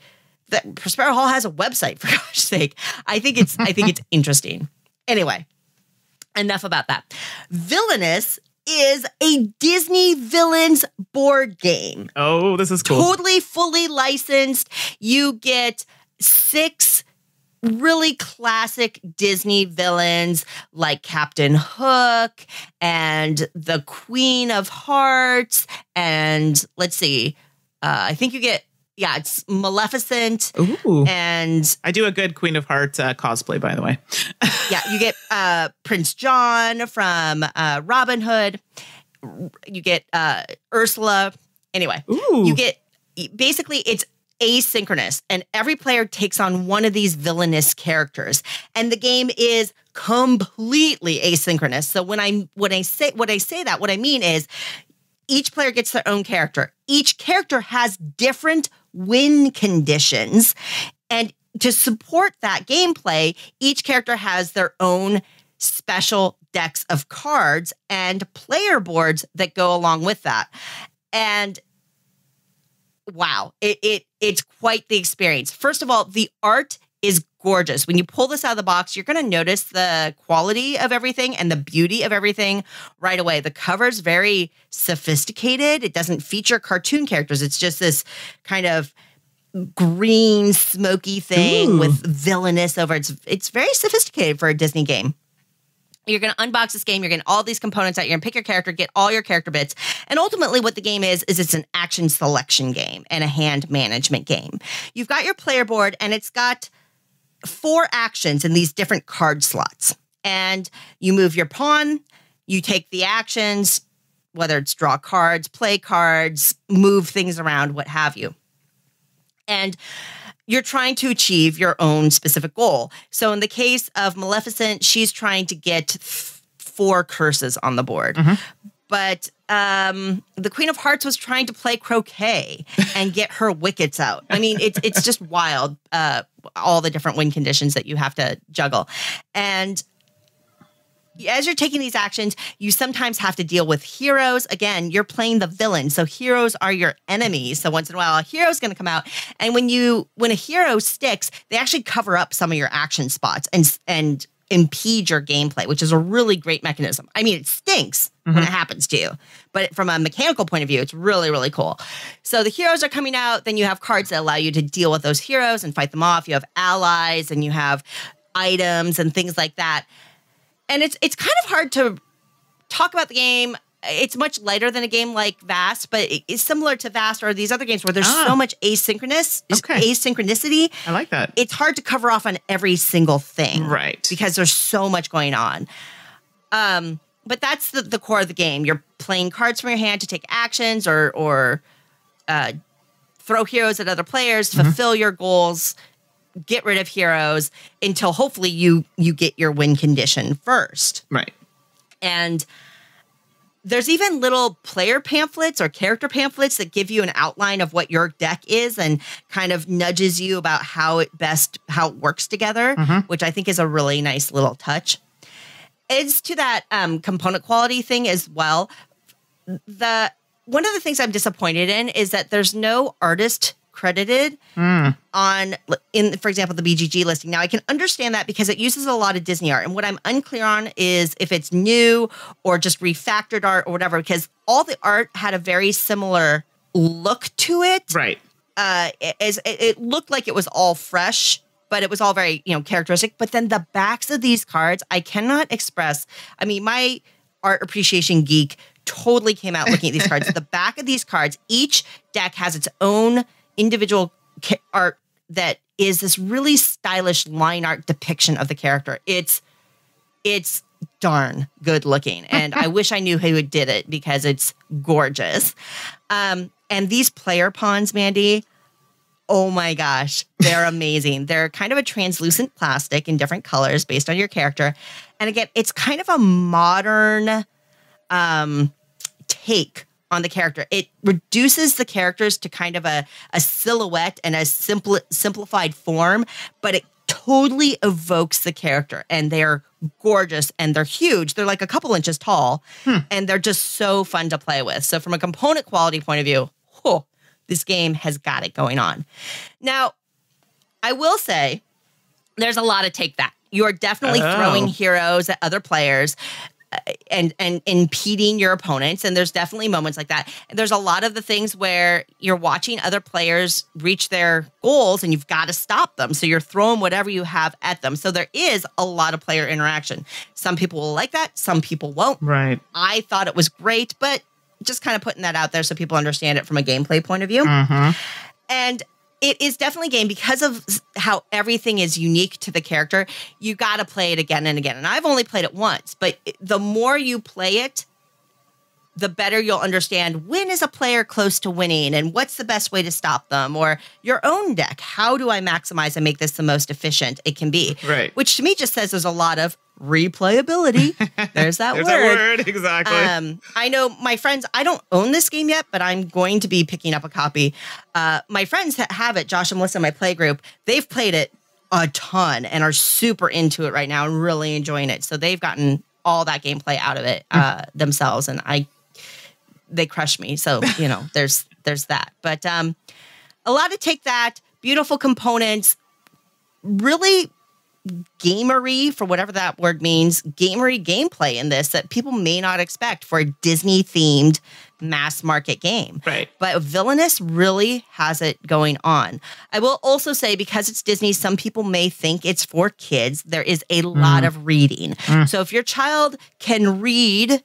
that Prospero Hall has a website, for gosh sake. I think it's interesting. Anyway, enough about that. Villainous is a Disney villains board game. Oh, this is cool. Totally fully licensed. You get 6 really classic Disney villains like Captain Hook and the Queen of Hearts. And let's see, I think you get, it's Maleficent. Ooh. And I do a good Queen of Hearts cosplay, by the way. you get Prince John from Robin Hood. You get Ursula. Anyway, you get, basically it's asynchronous, and every player takes on one of these villainous characters, and the game is completely asynchronous. So when I say that, what I mean is each player gets their own character. Each character has different win conditions, and to support that gameplay, each character has their own special decks of cards and player boards that go along with that. And wow, it's quite the experience. First of all, the art is gorgeous. When you pull this out of the box, you're going to notice the quality of everything and the beauty of everything right away. The cover's very sophisticated. It doesn't feature cartoon characters. It's just this kind of green, smoky thing with villainous over it. It's very sophisticated for a Disney game. You're going to unbox this game. You're getting all these components out. You're going to pick your character, get all your character bits. And ultimately what the game is it's an action selection game and a hand management game. You've got your player board, and it's got 4 actions in these different card slots. And you move your pawn, you take the actions, whether it's draw cards, play cards, move things around, what have you. And you're trying to achieve your own specific goal. So in the case of Maleficent, she's trying to get 4 curses on the board. But the Queen of Hearts was trying to play croquet and get her wickets out. I mean, it's just wild, all the different win conditions that you have to juggle. And as you're taking these actions, you sometimes have to deal with heroes. Again, you're playing the villain, so heroes are your enemies. So once in a while, a hero's going to come out, and when a hero sticks, they actually cover up some of your action spots and impede your gameplay, which is a really great mechanism. I mean, it stinks when it happens to you, but from a mechanical point of view, it's really, really cool. So the heroes are coming out. Then you have cards that allow you to deal with those heroes and fight them off. You have allies, and you have items and things like that. And it's kind of hard to talk about the game. It's much lighter than a game like Vast, but it's similar to Vast or these other games where there's so much asynchronicity. I like that. It's hard to cover off on every single thing. Right. Because there's so much going on. But that's the core of the game. You're playing cards from your hand to take actions or throw heroes at other players, fulfill your goals, get rid of heroes until hopefully you get your win condition first. Right. And there's even little player pamphlets or character pamphlets that give you an outline of what your deck is and kind of nudges you about how it works together, which I think is a really nice little touch. It's to that component quality thing as well. One of the things I'm disappointed in is that there's no artist credited for example, the BGG listing. Now, I can understand that because it uses a lot of Disney art. And what I'm unclear on is if it's new or just refactored art or whatever, because all the art had a very similar look to it. Right. It looked like it was all fresh, but it was all very, characteristic. But then the backs of these cards, I cannot express. I mean, my art appreciation geek totally came out looking at these cards. The back of these cards, each deck has its own individual art that is this really stylish line art depiction of the character. It's darn good looking, and I wish I knew who did it because it's gorgeous. And these player pawns, Mandy, oh my gosh, they're amazing. They're kind of a translucent plastic in different colors based on your character. And again, it's kind of a modern take on the character. It reduces the characters to kind of a silhouette and a simplified form, but it totally evokes the character, and they're gorgeous and they're huge. They're like a couple inches tall, and they're just so fun to play with. So from a component quality point of view, this game has got it going on. Now, I will say there's a lot of take that. You're definitely throwing heroes at other players and impeding your opponents. And there's definitely moments like that. There's a lot of the things where you're watching other players reach their goals and you've got to stop them. So you're throwing whatever you have at them. So there is a lot of player interaction. Some people will like that. Some people won't. Right. I thought it was great, but just kind of putting that out there so people understand it from a gameplay point of view. And it is definitely a game because of how everything is unique to the character. You got to play it again and again. And I've only played it once, but the more you play it, the better you'll understand when is a player close to winning and what's the best way to stop them, or your own deck. How do I maximize and make this the most efficient it can be? Right. Which to me just says there's a lot of replayability. There's that There's word. that word, exactly. I know my friends, I don't own this game yet, but I'm going to be picking up a copy. My friends that have it, Josh and Melissa, my play group, they've played it a ton and are super into it right now and really enjoying it. So they've gotten all that gameplay out of it themselves, and they crush me. So, you know, there's that. But a lot to take that, beautiful components, really gamery, for whatever that word means, gamery gameplay in this that people may not expect for a Disney-themed mass market game. Right. But Villainous really has it going on. I will also say, because it's Disney, some people may think it's for kids. There is a lot of reading. So if your child can read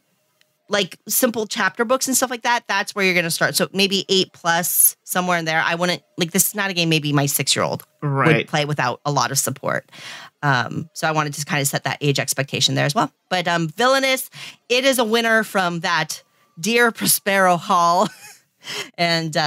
like simple chapter books and stuff like that, that's where you're going to start. So maybe 8+, somewhere in there. I wouldn't, like, this is not a game maybe my 6-year-old would play without a lot of support. So I wanted to kind of set that age expectation there as well. But Villainous, it is a winner from that Dear Prospero Hall. And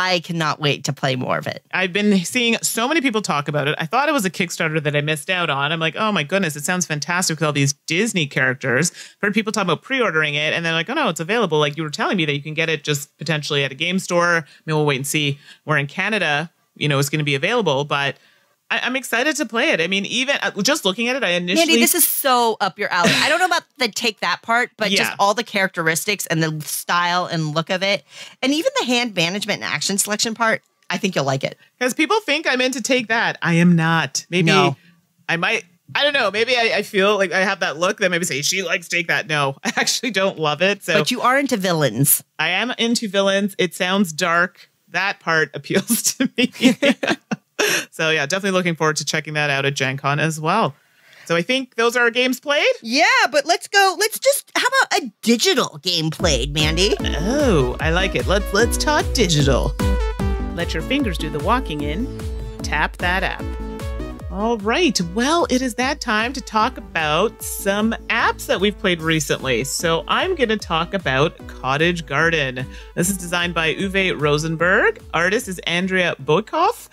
I cannot wait to play more of it. I've been seeing so many people talk about it. I thought it was a Kickstarter that I missed out on. I'm like, oh my goodness, it sounds fantastic with all these Disney characters. I've heard people talk about pre-ordering it, and they're like, oh no, it's available. Like you were telling me that you can get it just potentially at a game store. I mean, we'll wait and see where in Canada, you know, it's going to be available. But I'm excited to play it. I mean, even just looking at it, I initially... Mandy, this is so up your alley. I don't know about the take that part, but Yeah. just all the characteristics and the style and look of it. And even the hand management and action selection part, I think you'll like it. Because people think I'm into take that. I am not. Maybe No. I might... I don't know. Maybe I feel like I have that look that maybe say she likes take that. No, I actually don't love it. So But you are into villains. I am into villains. It sounds dark. That part appeals to me. So yeah, definitely looking forward to checking that out at GenCon as well. So I think those are our games played. Yeah, but let's go. Let's just, how about a digital game played, Mandy? Oh, I like it. Let's talk digital. Let your fingers do the walking in. Tap that app. All right. Well, it is that time to talk about some apps that we've played recently. So I'm going to talk about Cottage Garden. This is designed by Uwe Rosenberg. Artist is Andrea Boykhoff.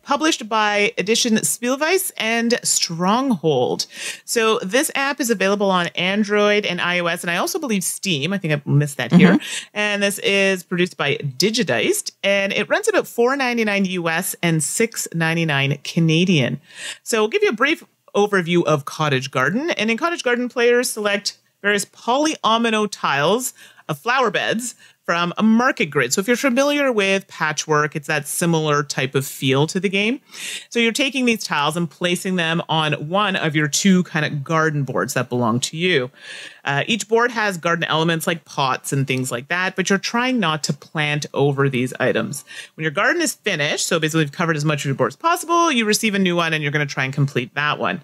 Published by Edition Spielweis and Stronghold. So this app is available on Android and iOS, and I also believe Steam. I think I missed that here. And this is produced by Digidiced, and it runs about $4.99 US and $6.99 Canadian. So we'll give you a brief overview of Cottage Garden. And in Cottage Garden, players select various polyomino tiles of flower beds from a market grid. So if you're familiar with patchwork, it's that similar type of feel to the game. So you're taking these tiles and placing them on one of your two kind of garden boards that belong to you. Each board has garden elements like pots and things like that, but you're trying not to plant over these items. When your garden is finished, so basically you've covered as much of your board as possible, you receive a new one and you're going to try and complete that one.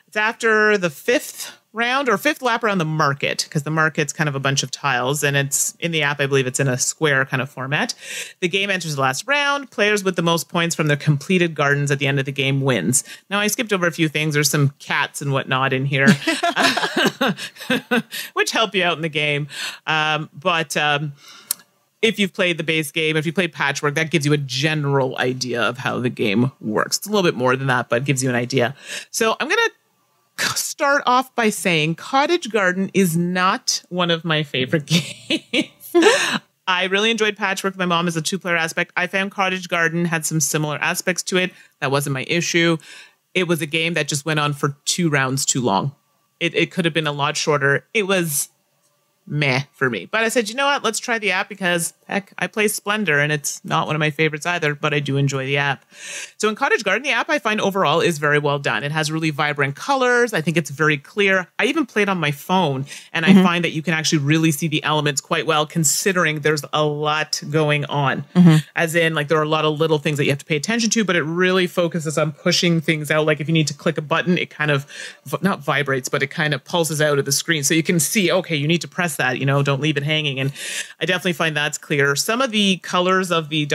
It's after the fifth round or fifth lap around the market, because the market's kind of a bunch of tiles, and it's in the app, I believe it's in a square kind of format. The game enters the last round. Players with the most points from their completed gardens at the end of the game wins. Now, I skipped over a few things. There's some cats and whatnot in here, which help you out in the game. But if you've played the base game, if you played Patchwork, that gives you a general idea of how the game works. It's a little bit more than that, but it gives you an idea. So I'm going to start off by saying Cottage Garden is not one of my favorite games. I really enjoyed Patchwork. My mom is a two-player aspect. I found Cottage Garden had some similar aspects to it. That wasn't my issue. It was a game that just went on for 2 rounds too long. It could have been a lot shorter. It was meh for me. But I said, you know what? Let's try the app because, heck, I play Splendor and it's not one of my favorites either, but I do enjoy the app. So in Cottage Garden, the app I find overall is very well done. It has really vibrant colors. I think it's very clear. I even played on my phone and I find that you can actually really see the elements quite well considering there's a lot going on. As in, like, there are a lot of little things that you have to pay attention to, but it really focuses on pushing things out. Like if you need to click a button, it kind of, not vibrates, but it kind of pulses out of the screen. So you can see, okay, you need to press that, you know, don't leave it hanging. And I definitely find that's clear. Some of the colors of the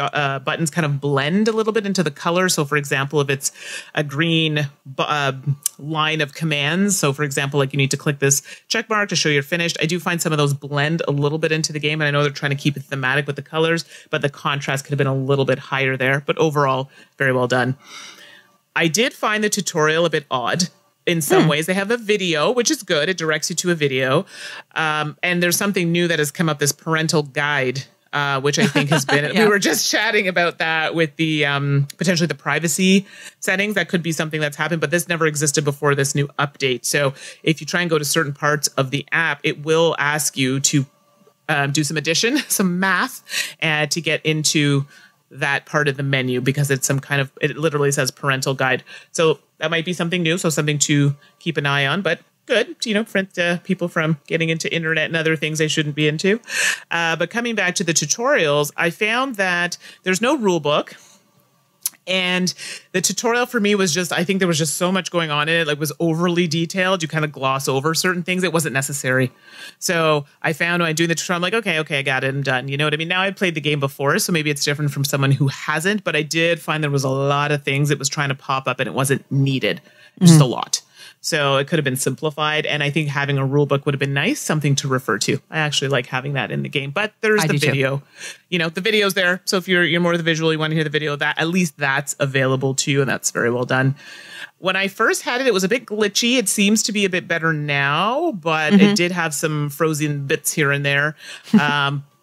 buttons kind of blend a little bit into the color. So for example, if it's a green line of commands, so for example, like you need to click this check mark to show you're finished, I do find some of those blend a little bit into the game. And I know they're trying to keep it thematic with the colors, but the contrast could have been a little bit higher there. But overall, very well done. I did find the tutorial a bit odd. In some ways, they have a video, which is good. It directs you to a video. And there's something new that has come up, this parental guide, which I think has been, we were just chatting about that with the potentially the privacy settings. That could be something that's happened, but this never existed before this new update. So if you try and go to certain parts of the app, it will ask you to do some addition, some math, to get into that part of the menu because it's some kind of, it literally says parental guide. So that might be something new. So something to keep an eye on, but good, you know, prevent people from getting into internet and other things they shouldn't be into. But coming back to the tutorials, I found that there's no rule book. And the tutorial for me was just, I think there was just so much going on in it. Like, was overly detailed. You kind of gloss over certain things. It wasn't necessary. So I found when I do the tutorial, I'm like, okay, I got it. I'm done. You know what I mean? Now I played the game before, so maybe it's different from someone who hasn't. But I did find there was a lot of things it was trying to pop up and it wasn't needed. Just a lot. So it could have been simplified. And I think having a rule book would have been nice, something to refer to. I actually like having that in the game. But there's the video. You know, the video's there. So if you're more of the visual, you want to hear the video, that at least that's available to you. And that's very well done. When I first had it, it was a bit glitchy. It seems to be a bit better now, but it did have some frozen bits here and there.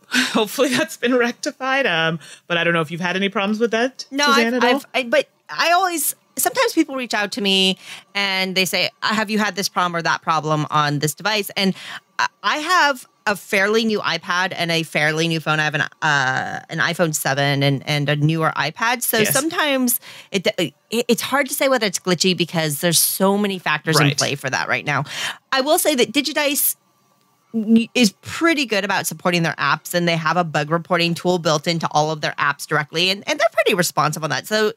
Hopefully that's been rectified. But I don't know if you've had any problems with that. No, but I always... Sometimes people reach out to me and they say, have you had this problem or that problem on this device? And I have a fairly new iPad and a fairly new phone. I have an iPhone 7 and a newer iPad. So sometimes it's hard to say whether it's glitchy because there's so many factors in play for that right now. I will say that Digidice is pretty good about supporting their apps, and they have a bug reporting tool built into all of their apps directly. And they're pretty responsive on that. So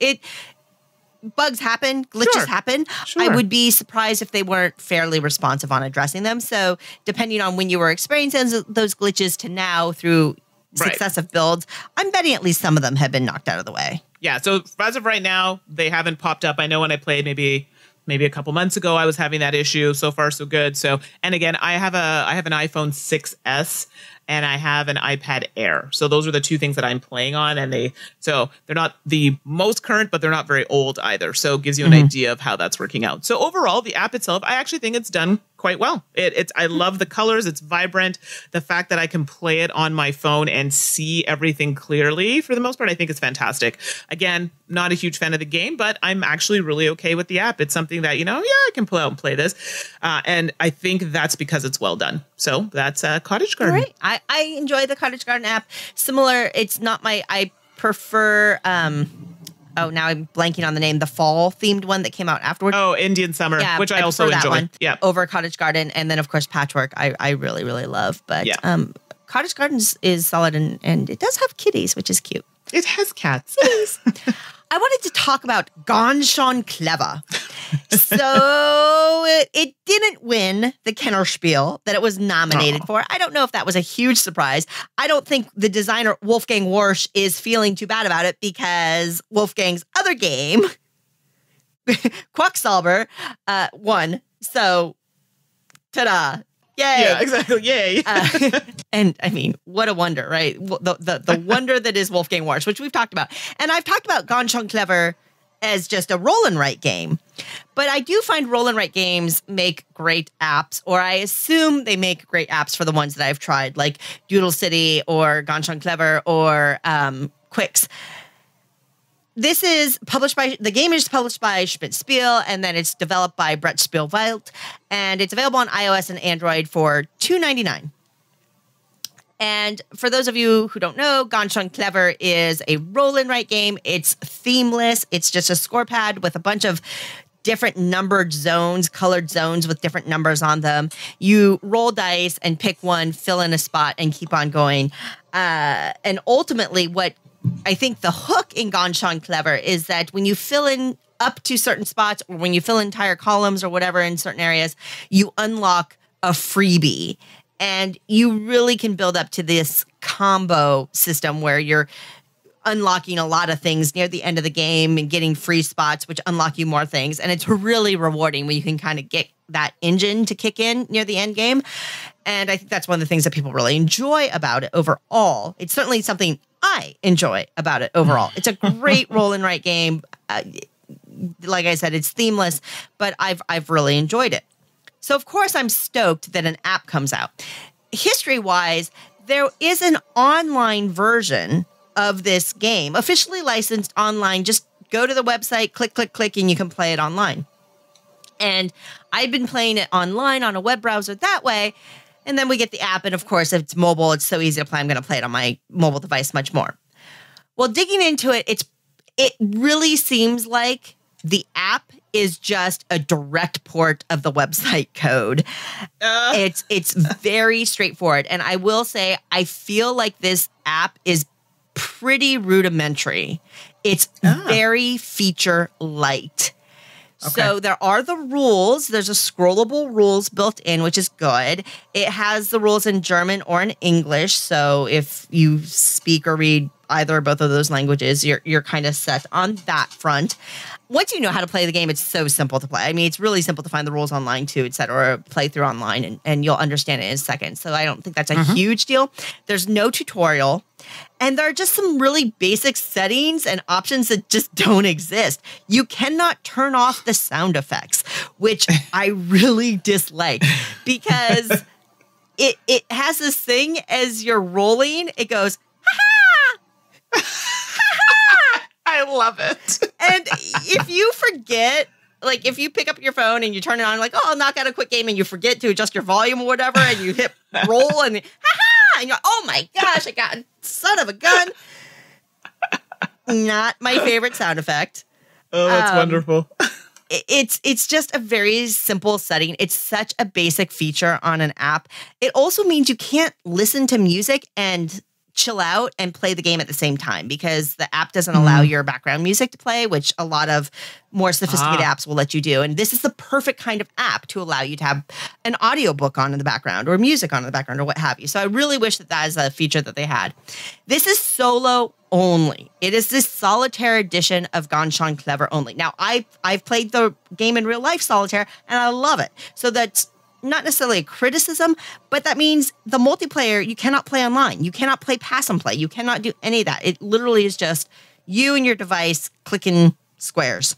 bugs happen, glitches happen. I would be surprised if they weren't fairly responsive on addressing them. So depending on when you were experiencing those glitches to now through successive builds, I'm betting at least some of them have been knocked out of the way. Yeah. So as of right now, they haven't popped up. I know when I played maybe a couple months ago, I was having that issue. So far, so good. So, and again, I have an iPhone 6S. And I have an iPad Air. So those are the two things that I'm playing on. And they're not the most current, but they're not very old either. So it gives you an idea of how that's working out. So overall, the app itself, I actually think it's done quite well. I love the colors. It's vibrant. The fact that I can play it on my phone and see everything clearly, for the most part, I think it's fantastic. Again, not a huge fan of the game, but I'm actually really okay with the app. It's something that, I can pull out and play this. And I think that's because it's well done. So that's Cottage Garden. Right. I enjoy the Cottage Garden app. Similar, it's not I prefer, now I'm blanking on the name, the fall themed one that came out afterwards. Oh, Indian Summer, which I also enjoy. One over Cottage Garden. And then, of course, Patchwork, I really, really love. But Cottage Garden is solid, and it does have kitties, which is cute. It has cats. I wanted to talk about Ganz schön clever. So it didn't win the Kennerspiel that it was nominated for. I don't know if that was a huge surprise. I don't think the designer Wolfgang Warsch is feeling too bad about it because Wolfgang's other game, Quacksalber, won. So, ta-da. Yay. Yeah, exactly. Yay. And I mean, what a wonder, right? The wonder that is Wolfgang Warsch, which we've talked about. And I've talked about Ganz schön clever as just a roll and write game. But I do find roll and write games make great apps, or I assume they make great apps for the ones that I've tried, like Doodle City or Ganz schön clever or Quicks. This is the game is published by Schmidt Spiel, and then it's developed by Brett Spielwelt, and it's available on iOS and Android for $2.99. And for those of you who don't know, Ganz schön clever is a roll and write game. It's themeless. It's just a score pad with a bunch of different numbered zones, colored zones with different numbers on them. You roll dice and pick one, fill in a spot, and keep on going. And ultimately, what I think the hook in Ganz schön clever is that when you fill in up to certain spots, or when you fill entire columns or whatever in certain areas, you unlock a freebie. And you really can build up to this combo system where you're unlocking a lot of things near the end of the game and getting free spots, which unlock you more things. And it's really rewarding when you can kind of get that engine to kick in near the end game. And I think that's one of the things that people really enjoy about it overall. It's certainly something I enjoy about it overall. It's a great roll and write game. Like I said, it's themeless, but I've really enjoyed it. So, of course, I'm stoked that an app comes out. History-wise, there is an online version of this game, officially licensed online. Just go to the website, click, click, click, and you can play it online. And I've been playing it online on a web browser that way. And then we get the app. And of course, if it's mobile, it's so easy to play. I'm going to play it on my mobile device much more. Well, digging into it, it really seems like the app is just a direct port of the website code. It's very straightforward. And I will say, I feel like this app is pretty rudimentary. It's very feature light. Okay. So there are the rules. There's a scrollable rules built in, which is good. It has the rules in German or in English. So if you speak or read either or both of those languages, you're kind of set on that front. Once you know how to play the game, it's so simple to play. I mean, it's really simple to find the rules online too, et cetera, or play through online, and you'll understand it in a second. So I don't think that's a huge deal. There's no tutorial. And there are just some really basic settings and options that just don't exist. You cannot turn off the sound effects, which I really dislike because it has this thing as you're rolling. It goes, ha-ha! I love it. And if you forget, like if you pick up your phone and you turn it on, like, oh, I'll knock out a quick game, and you forget to adjust your volume or whatever, and you hit roll and ha-ha! And you're, oh my gosh, I got son of a gun. Not my favorite sound effect. Oh, that's wonderful. It's just a very simple setting. It's such a basic feature on an app. It also means you can't listen to music and chill out and play the game at the same time because the app doesn't allow your background music to play, which a lot of more sophisticated apps will let you do. And this is the perfect kind of app to allow you to have an audiobook on in the background or music on in the background or what have you. So I really wish that is a feature that they had. This is solo only. It is this solitaire edition of Ganz schön clever only. Now, I've played the game in real life solitaire and I love it. So that's not necessarily a criticism, but that means the multiplayer, you cannot play online. You cannot play pass and play. You cannot do any of that. It literally is just you and your device clicking squares.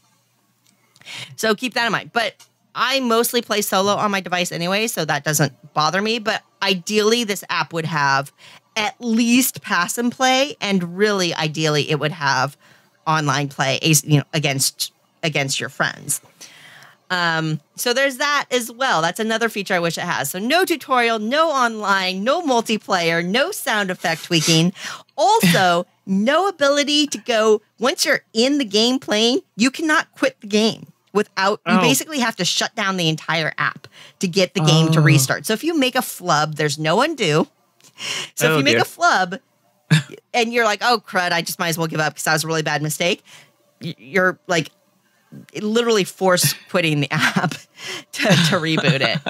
So keep that in mind. But I mostly play solo on my device anyway, so that doesn't bother me. But ideally, this app would have at least pass and play, and really ideally, it would have online play, against your friends. So there's that as well. That's another feature I wish it has. So no tutorial, no online, no multiplayer, no sound effect tweaking. Also, no ability to go, once you're in the game playing, you cannot quit the game without, you basically have to shut down the entire app to get the game to restart. So if you make a flub, there's no undo. So if you make a flub and you're like, oh crud, I just might as well give up because that was a really bad mistake. You're like, literally force quitting the app to reboot it.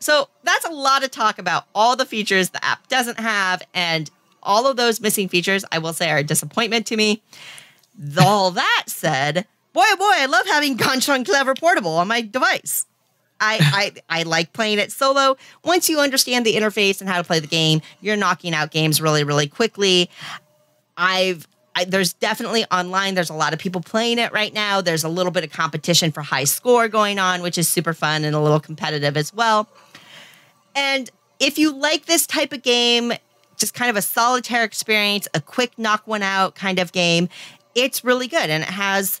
So that's a lot of talk about all the features the app doesn't have, and all of those missing features, I will say, are a disappointment to me. All that said, boy, oh boy, I love having Ganz schön clever portable on my device. I like playing it solo. Once you understand the interface and how to play the game, you're knocking out games really, really quickly. There's definitely online. There's a lot of people playing it right now. There's a little bit of competition for high score going on, which is super fun and a little competitive as well. And if you like this type of game, just kind of a solitaire experience, a quick knock one out kind of game, it's really good. And it has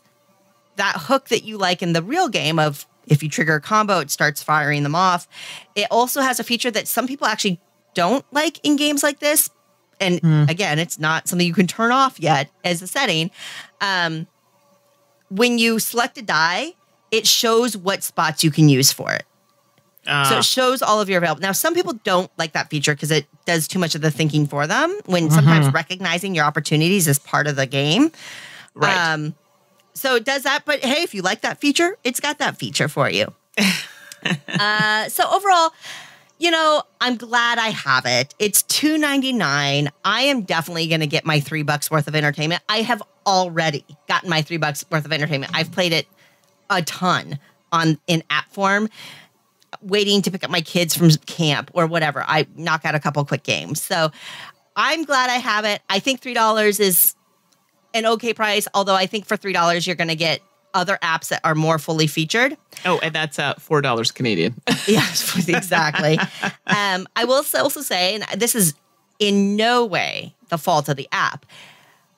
that hook that you like in the real game of if you trigger a combo, it starts firing them off. It also has a feature that some people actually don't like in games like this, and again, it's not something you can turn off yet as a setting. When you select a die, it shows what spots you can use for it. So it shows all of your available. Now, some people don't like that feature because it does too much of the thinking for them, when sometimes recognizing your opportunities is part of the game. Right. So it does that. But hey, if you like that feature, it's got that feature for you. So overall, I'm glad I have it. It's $2.99. I am definitely going to get my $3 worth of entertainment. I have already gotten my $3 worth of entertainment. I've played it a ton in app form, waiting to pick up my kids from camp or whatever. I knock out a couple quick games. So I'm glad I have it. I think $3 is an okay price, although I think for $3 you're going to get other apps that are more fully featured. Oh, and that's $4 Canadian. Yes, exactly. I will also say, and this is in no way the fault of the app,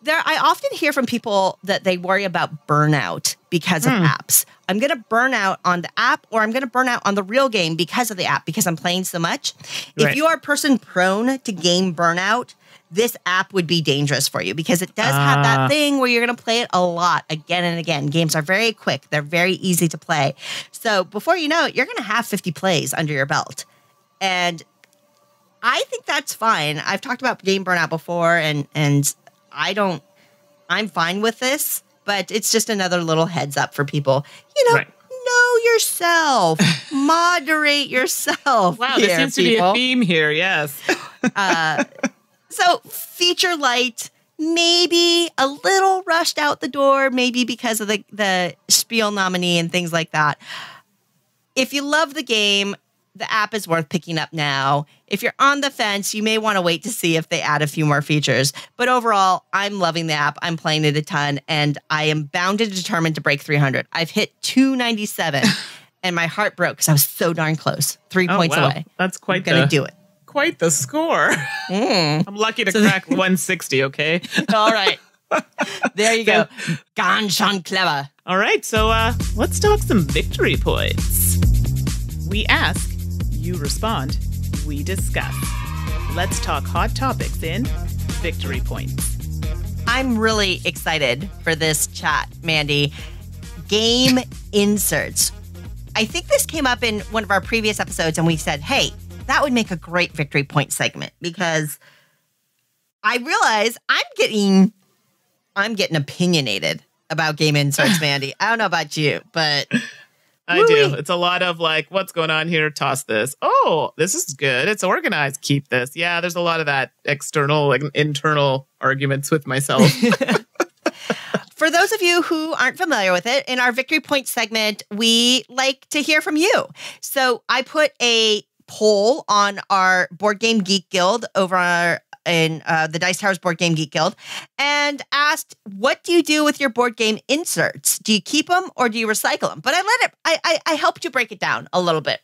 I often hear from people that they worry about burnout because of apps. I'm going to burn out on the app, or I'm going to burn out on the real game because of the app, because I'm playing so much. Right. If you are a person prone to game burnout, this app would be dangerous for you, because it does have that thing where you're going to play it a lot again and again. Games are very quick. They're very easy to play. So before you know it, you're going to have 50 plays under your belt. And I think that's fine. I've talked about game burnout before, and I'm fine with this, but it's just another little heads up for people. Know yourself, moderate yourself. Wow, there seems to be a theme here. Yes. So feature light, maybe a little rushed out the door, maybe because of the Spiel nominee and things like that. If you love the game, the app is worth picking up now. If you're on the fence, you may want to wait to see if they add a few more features. But overall, I'm loving the app. I'm playing it a ton, and I am bound and determined to break 300. I've hit 297, and my heart broke because I was so darn close. 3 points away. That's quite going to do it. Quite the score. I'm lucky to crack 160, okay? All right. There you go. Ganz schön clever. All right, so let's talk some victory points. We ask, you respond, we discuss. Let's talk hot topics in victory points. I'm really excited for this chat, Mandy. Game inserts. I think this came up in one of our previous episodes, and we said, hey, that would make a great victory point segment, because I realize I'm getting opinionated about game inserts, Mandy. I don't know about you, but I do. It's a lot of like, what's going on here? Toss this. Oh, this is good. It's organized. Keep this. Yeah, there's a lot of that external, like internal arguments with myself. For those of you who aren't familiar with it, in our victory point segment, we like to hear from you. So I put a poll on our Board Game Geek Guild over in the Dice Towers Board Game Geek Guild, and asked, what do you do with your board game inserts? Do you keep them or do you recycle them? But I helped you break it down a little bit.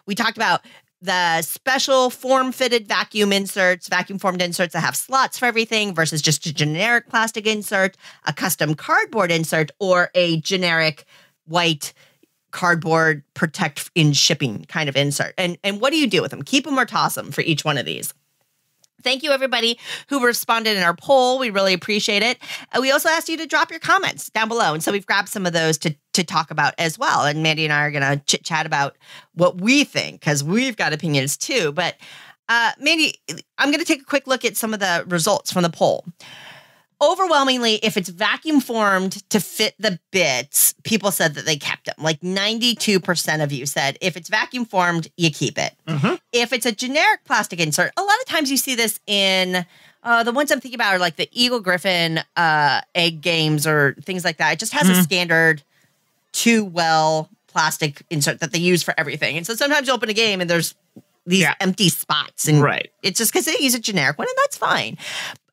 We talked about the special form-fitted vacuum formed inserts that have slots for everything versus just a generic plastic insert, a custom cardboard insert, or a generic white cardboard protect in shipping kind of insert. And what do you do with them? Keep them or toss them for each one of these? Thank you, everybody who responded in our poll. We really appreciate it. We also asked you to drop your comments down below. And so we've grabbed some of those to talk about as well. And Mandy and I are going to chit-chat about what we think, because we've got opinions too. But Mandy, I'm going to take a quick look at some of the results from the poll. Overwhelmingly, if it's vacuum formed to fit the bits, people said that they kept them. Like 92% of you said, if it's vacuum formed, you keep it. Mm-hmm. If it's a generic plastic insert, a lot of times you see this in the ones I'm thinking about are like the Eagle Griffin egg games or things like that. It just has a standard 2-well plastic insert that they use for everything. And so sometimes you open a game and there's these empty spots. And it's just because they use a generic one, and that's fine.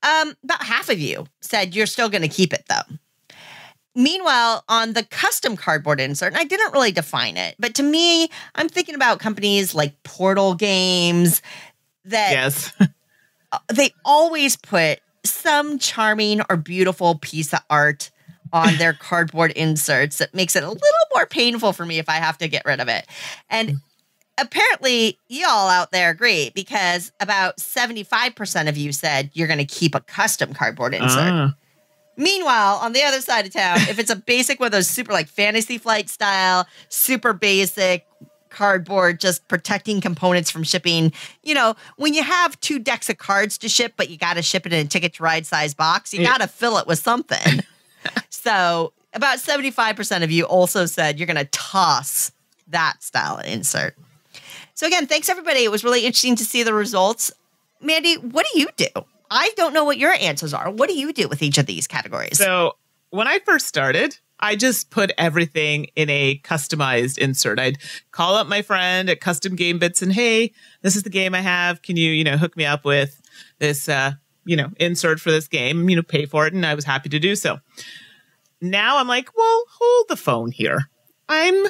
About half of you said you're still going to keep it, though. Meanwhile, on the custom cardboard insert, and I didn't really define it, but to me, I'm thinking about companies like Portal Games that they always put some charming or beautiful piece of art on their cardboard inserts that makes it a little more painful for me if I have to get rid of it. And apparently you all out there agree, because about 75% of you said you're going to keep a custom cardboard insert. Meanwhile, on the other side of town, if it's a basic one of those super like Fantasy Flight style, super basic cardboard, just protecting components from shipping, when you have 2 decks of cards to ship, but you got to ship it in a Ticket to Ride size box, you got to fill it with something. So about 75% of you also said you're going to toss that style of insert. So again, thanks everybody. It was really interesting to see the results. Mandy, what do you do? I don't know what your answers are. What do you do with each of these categories? So when I first started, I just put everything in a customized insert. I'd call up my friend at Custom Game Bits and, hey, this is the game I have. Can you, hook me up with this, insert for this game, pay for it. And I was happy to do so. Now I'm like, well, hold the phone here. I'm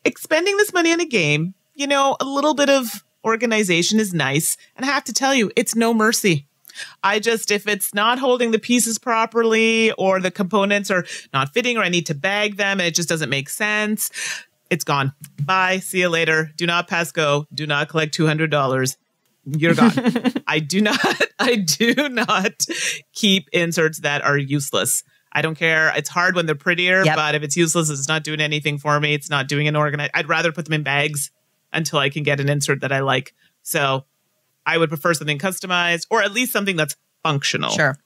expending this money on a game. A little bit of organization is nice. And I have to tell you, it's no mercy. If it's not holding the pieces properly or the components are not fitting or I need to bag them and it just doesn't make sense, it's gone. Bye. See you later. Do not pass go. Do not collect $200. You're gone. I do not keep inserts that are useless. I don't care. It's hard when they're prettier, but if it's useless, it's not doing anything for me. It's not doing an organized. I'd rather put them in bags until I can get an insert that I like. So I would prefer something customized or at least something that's functional. Sure.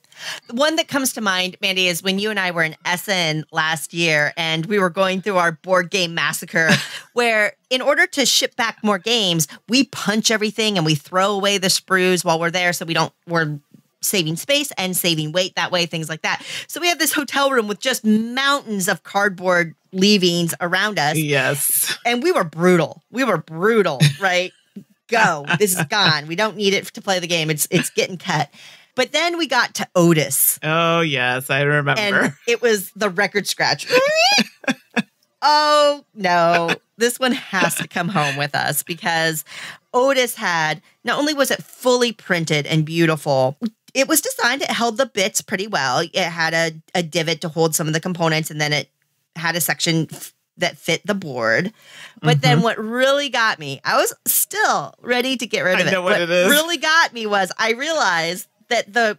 The one that comes to mind, Mandy, is when you and I were in Essen last year and we were going through our board game massacre where in order to ship back more games, we punch everything and we throw away the sprues while we're there so we're saving space and saving weight that way, things like that. So we have this hotel room with just mountains of cardboard leavings around us. Yes. And we were brutal. Right? Go. This is gone. We don't need it to play the game. It's getting cut. But then we got to Otis. Oh, yes. I remember. And it was the record scratch. Oh, no. This one has to come home with us because Otis had, not only was it fully printed and beautiful, it was designed, it held the bits pretty well. It had a divot to hold some of the components, and then it had a section that fit the board. But then what really got me, I was still ready to get rid of it. I know what it is. Really got me was I realized that the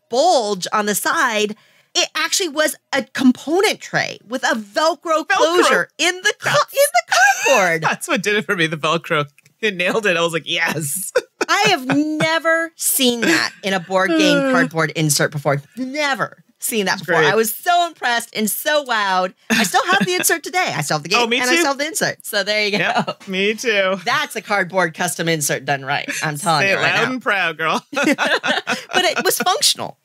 bulge on the side, it actually was a component tray with a Velcro closure in the cardboard. That's what did it for me, the Velcro. It nailed it. I was like, yes. I have never seen that in a board game cardboard insert before. Never seen that before. Great. I was so impressed and so wowed. I still have the insert today. I still have the game me and too. I still have the insert. So there you go. Yep, me too. That's a cardboard custom insert done right. I'm telling Say you it right loud now. and proud, girl. But it was functional.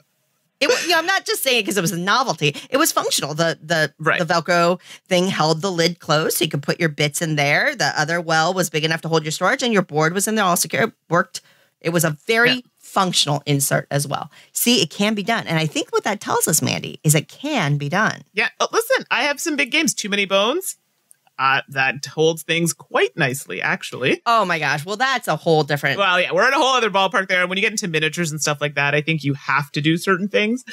I'm not just saying it because it was a novelty. It was functional. The Velcro thing held the lid closed, so you could put your bits in there. The other well was big enough to hold your storage, and your board was in there all secure. It worked. It was a very functional insert as well. See, it can be done. And I think what that tells us, Mandy, is it can be done. Yeah. Oh, listen, I have some big games. Too Many Bones. That holds things quite nicely, actually. Oh my gosh. Well, that's a whole different. Well, yeah, we're in a whole other ballpark there. When you get into miniatures and stuff like that, I think you have to do certain things.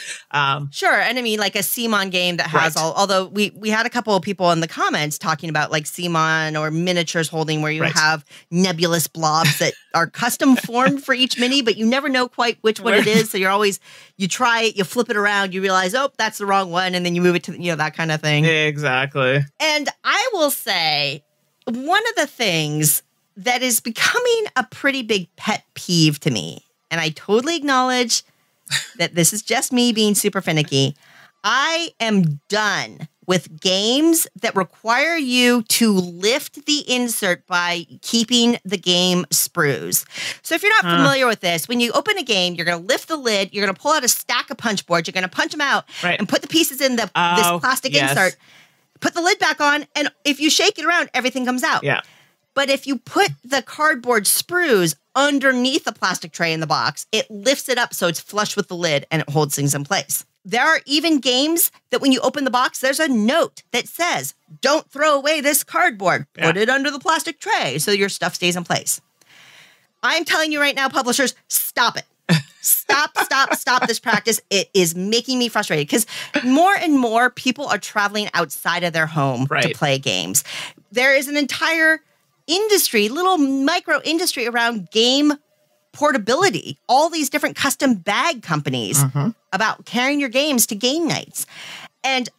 Sure. And I mean, like a CMON game that has although we had a couple of people in the comments talking about like CMON or miniatures holding where you have nebulous blobs that are custom formed for each mini, but you never know quite which one it is. So you try it, you flip it around, you realize, oh, that's the wrong one. And then you move it to, that kind of thing. Exactly. And I will say one of the things that is becoming a pretty big pet peeve to me, and I totally acknowledge that this is just me being super finicky. I am done with games that require you to lift the insert by keeping the game sprues. So if you're not familiar with this, when you open a game, you're going to lift the lid, you're going to pull out a stack of punch boards, you're going to punch them out and put the pieces in this plastic insert. Put the lid back on, and if you shake it around, everything comes out. Yeah. But if you put the cardboard sprues underneath the plastic tray in the box, it lifts it up so it's flush with the lid and it holds things in place. There are even games that when you open the box, there's a note that says, don't throw away this cardboard. Put it under the plastic tray so your stuff stays in place. I'm telling you right now, publishers, stop it. Stop this practice. It is making me frustrated because more and more people are traveling outside of their home to play games. There is an entire industry, little micro industry around game portability, all these different custom bag companies about carrying your games to game nights. And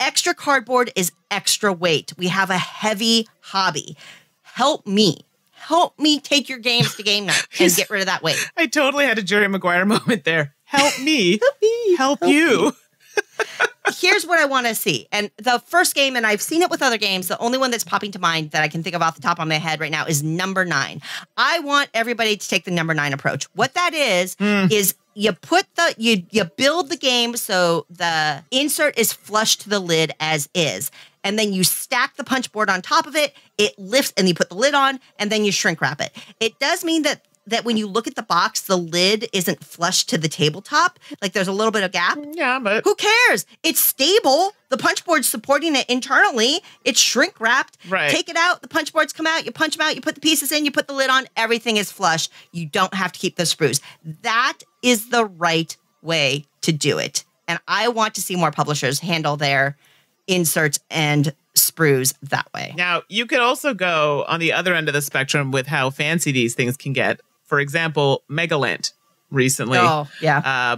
extra cardboard is extra weight. We have a heavy hobby. Help me take your games to game night and get rid of that weight. I totally had a Jerry Maguire moment there. Help me. Help you. Here's what I want to see. And the first game, and I've seen it with other games, the only one that's popping to mind that I can think of off the top of my head right now is number 9. I want everybody to take the number 9 approach. What that is you put you build the game so the insert is flush to the lid as is. And then you stack the punch board on top of it, it lifts, and you put the lid on, and then you shrink wrap it. It does mean that when you look at the box, the lid isn't flush to the tabletop. Like there's a little bit of gap. Yeah, but who cares? It's stable. The punch board's supporting it internally. It's shrink wrapped. Right. Take it out. The punch boards come out. You punch them out. You put the pieces in. You put the lid on. Everything is flush. You don't have to keep the sprues. That is the right way to do it. And I want to see more publishers handle their inserts and sprues that way. Now, you could also go on the other end of the spectrum with how fancy these things can get. For example, Megaland recently. Oh, yeah.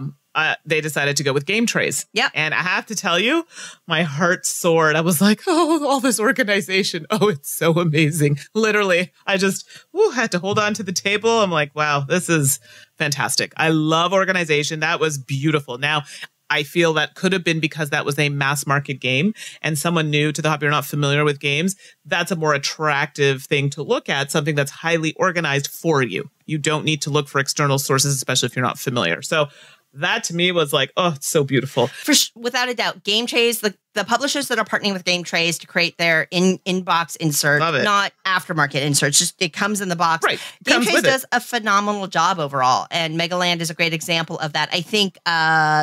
They decided to go with game trays. Yep. And I have to tell you, my heart soared. I was like, oh, all this organization. Oh, it's so amazing. Literally, I just had to hold on to the table. I'm like, wow, this is fantastic. I love organization. That was beautiful. Now, I feel that could have been because that was a mass market game and someone new to the hobby or not familiar with games. That's a more attractive thing to look at, something that's highly organized for you. You don't need to look for external sources, especially if you're not familiar. So that to me was like, oh, it's so beautiful. Without a doubt, game trays, the publishers that are partnering with game trays to create their in-box insert, not aftermarket inserts, just it comes in the box. Right. Game trays does a phenomenal job overall, and Megaland is a great example of that. I think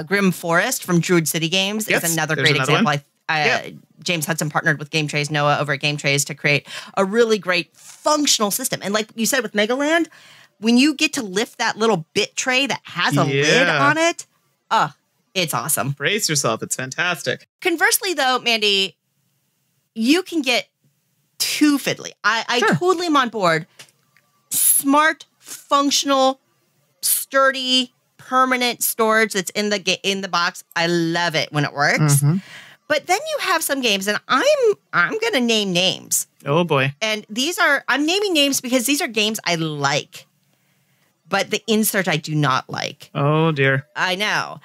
Grim Forest from Druid City Games is another great example. James Hudson partnered with Game Trays Noah over at Game Trays to create a really great functional system. And like you said with Megaland, when you get to lift that little bit tray that has a lid on it, it's awesome. Brace yourself. It's fantastic. Conversely, though, Mandy, you can get too fiddly. I totally am on board. Smart, functional, sturdy, permanent storage that's in the box. I love it when it works. But then you have some games, and I'm going to name names. Oh, boy. And I'm naming names because these are games I like. But the insert I do not like. Oh, dear. I know.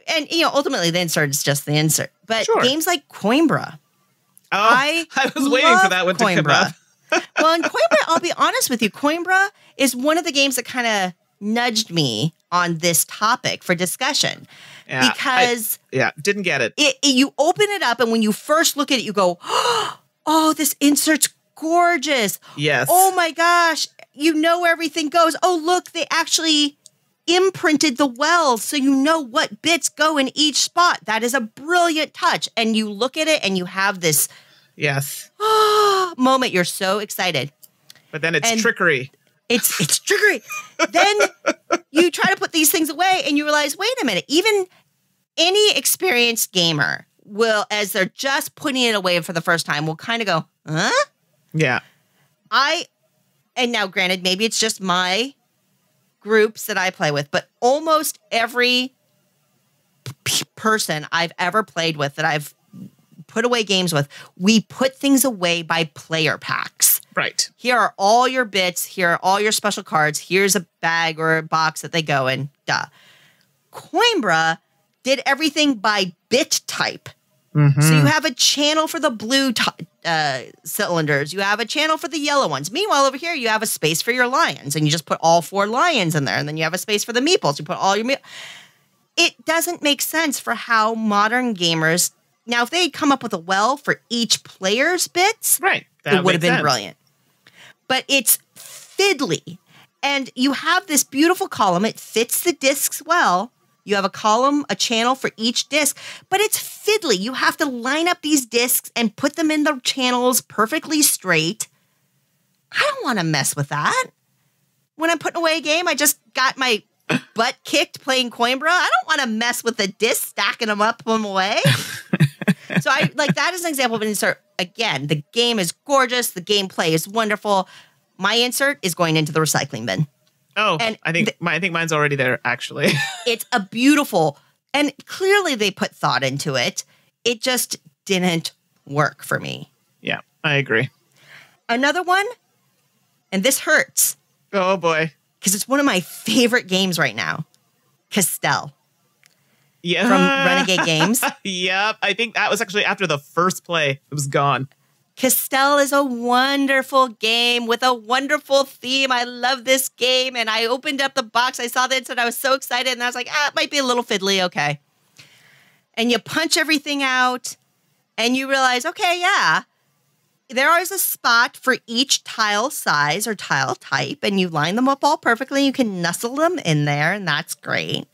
And, ultimately the insert is just the insert. But games like Coimbra. Oh, I was waiting for that one to come up. Well, in Coimbra, I'll be honest with you, Coimbra is one of the games that kind of nudged me on this topic for discussion. Yeah, because... didn't get it. You open it up, and when you first look at it, you go, oh, this insert's gorgeous. Yes. Oh, my gosh. You know where everything goes. Oh, look, they actually imprinted the wells so you know what bits go in each spot. That is a brilliant touch. And you look at it and you have this moment. You're so excited. But then it's trickery. It's trickery. Then you try to put these things away and you realize, wait a minute, even any experienced gamer will, as they're just putting it away for the first time, will kind of go, huh? Yeah. And now, granted, maybe it's just my groups that I play with, but almost every person I've ever played with that I've put away games with, we put things away by player packs. Right. Here are all your bits. Here are all your special cards. Here's a bag or a box that they go in. Duh. Coimbra did everything by bit type. So you have a channel for the blue cylinders. You have a channel for the yellow ones. Meanwhile, over here, you have a space for your lions, and you just put all 4 lions in there. And then you have a space for the meeples. You put all your It doesn't make sense for how modern gamers... Now, if they had come up with a well for each player's bits, it would have been brilliant. But it's fiddly. And you have this beautiful column. It fits the discs well. You have a column, a channel for each disc, but it's fiddly. You have to line up these discs and put them in the channels perfectly straight. I don't want to mess with that. When I'm putting away a game, I just got my butt kicked playing Coimbra. I don't want to mess with the discs, stacking them up, putting them away. So that is an example of an insert. again, the game is gorgeous. The gameplay is wonderful. My insert is going into the recycling bin. Oh, and I think mine's already there, actually. It's a beautiful, and clearly they put thought into it. It just didn't work for me. Yeah, I agree. Another one, and this hurts. Oh, boy. Because it's one of my favorite games right now. Castell. Yeah. From Renegade Games. Yep. I think that was actually after the first play. It was gone. Castell is a wonderful game with a wonderful theme. I love this game. And I opened up the box. I saw that and I was so excited. And I was like, it might be a little fiddly. Okay. And you punch everything out. And you realize, okay, yeah. There is a spot for each tile size or tile type. And you line them up all perfectly. You can nestle them in there. And that's great.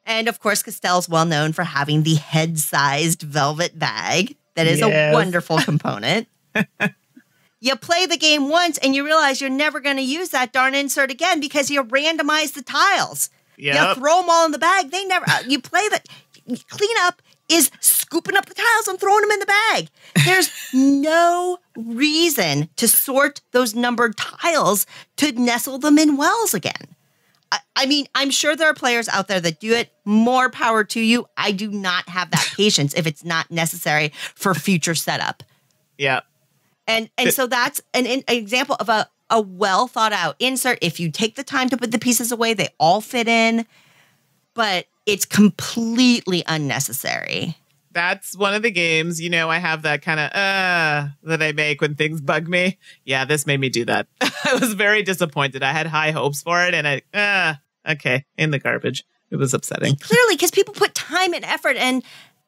And of course, Castell's well known for having the head-sized velvet bag. That is a wonderful component. You play the game once and you realize you're never going to use that darn insert again because you randomize the tiles. Yep. You throw them all in the bag. They never, you play the cleanup is scooping up the tiles and throwing them in the bag. There's no reason to sort those numbered tiles to nestle them in wells again. I mean, I'm sure there are players out there that do it. More power to you. I do not have that patience if it's not necessary for future setup. Yeah. And so that's an example of a well thought out insert. If you take the time to put the pieces away, they all fit in. But it's completely unnecessary. That's one of the games, I have that kind of that I make when things bug me. Yeah, this made me do that. I was very disappointed. I had high hopes for it, and okay, in the garbage. It was upsetting. Clearly, because people put time and effort, and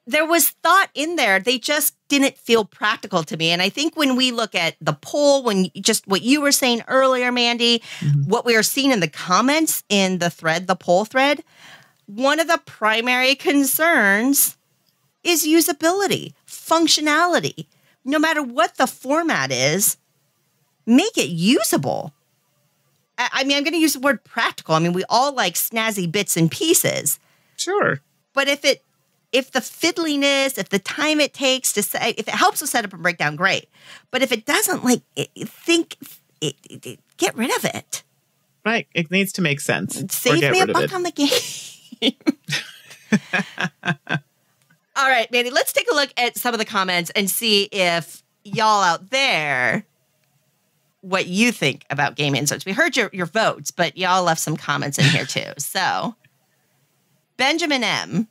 there was thought in there. They just didn't feel practical to me. And I think when we look at the poll, just what you were saying earlier, Mandy, what we are seeing in the comments in the thread, the poll thread, one of the primary concerns is usability, functionality. No matter what the format is, make it usable. I mean, I'm going to use the word practical. I mean, we all like snazzy bits and pieces. Sure. But if the fiddliness, if the time it takes to say, if it helps with setup and breakdown, great. But if it doesn't, get rid of it. Right. It needs to make sense. Save me a buck on the game. All right, Mandy, let's take a look at some of the comments and see if y'all out there, what you think about game inserts. We heard your votes, but y'all left some comments in here too. So, Benjamin M.,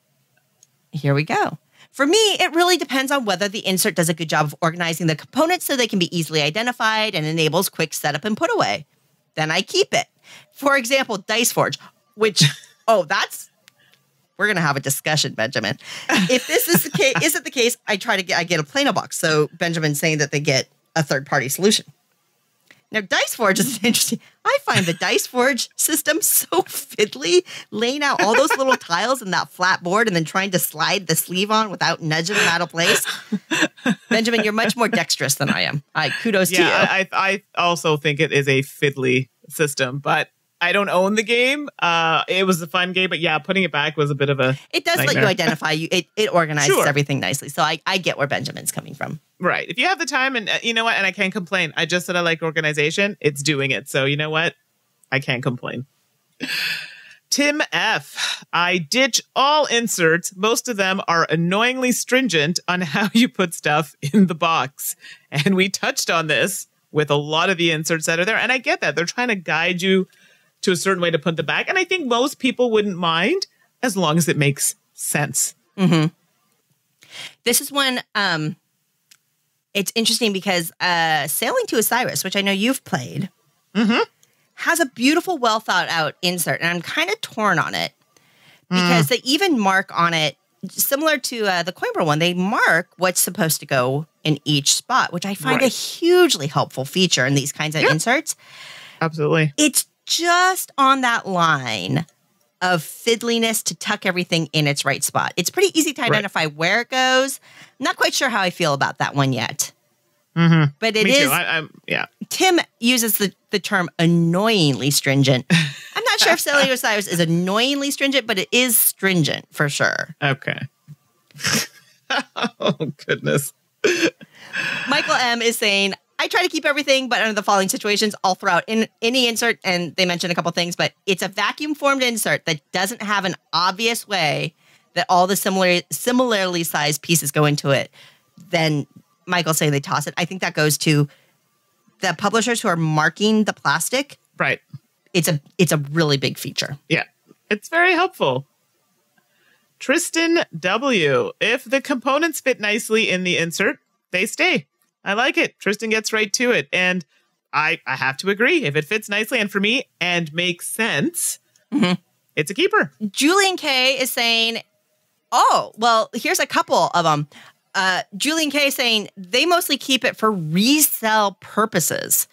here we go. For me, it really depends on whether the insert does a good job of organizing the components so they can be easily identified and enables quick setup and put away. Then I keep it. For example, Dice Forge, which, we're going to have a discussion, Benjamin. If this is the case, isn't the case, I get a Plano box. So Benjamin's saying that they get a third-party solution. Now, Dice Forge is interesting. I find the Dice Forge system so fiddly, laying out all those little tiles in that flat board and then trying to slide the sleeve on without nudging them out of place. Benjamin, you're much more dexterous than I am. Kudos to you. Yeah, I also think it is a fiddly system, but I don't own the game. It was a fun game, but yeah, putting it back was a bit of a It does nightmare. let you identify. It organizes everything nicely. So I get where Benjamin's coming from. Right. If you have the time and you know what, and I can't complain. I just said I like organization. It's doing it. So you know what? I can't complain. Tim F. I ditch all inserts. Most of them are annoyingly stringent on how you put stuff in the box. And we touched on this with a lot of the inserts that are there. And I get that. They're trying to guide you to a certain way to put them back. And I think most people wouldn't mind as long as it makes sense. Mm-hmm. This is one, it's interesting because Sailing to Osiris, which I know you've played, has a beautiful, well thought out insert. And I'm kind of torn on it because they even mark on it, similar to the Coimbra one, they mark what's supposed to go in each spot, which I find a hugely helpful feature in these kinds of inserts. Absolutely. It's just on that line of fiddliness to tuck everything in its right spot. It's pretty easy to identify where it goes. I'm not quite sure how I feel about that one yet. But it is. Yeah. Tim uses the term annoyingly stringent. I'm not sure if Sailing to Osiris is annoyingly stringent, but it is stringent for sure. Okay. Oh, goodness. Michael M is saying, I try to keep everything, but under the following situations, I'll throw out in any insert, and they mentioned a couple things, but it's a vacuum formed insert that doesn't have an obvious way that all the similarly sized pieces go into it. Then Michael's saying they toss it. I think that goes to the publishers who are marking the plastic. Right. It's a really big feature. Yeah. It's very helpful. Tristan W. If the components fit nicely in the insert, they stay. I like it. Tristan gets right to it. And I have to agree. If it fits nicely and for me and makes sense, it's a keeper. Julian K is saying, oh, well, here's a couple of them. Julian K saying they mostly keep it for resale purposes.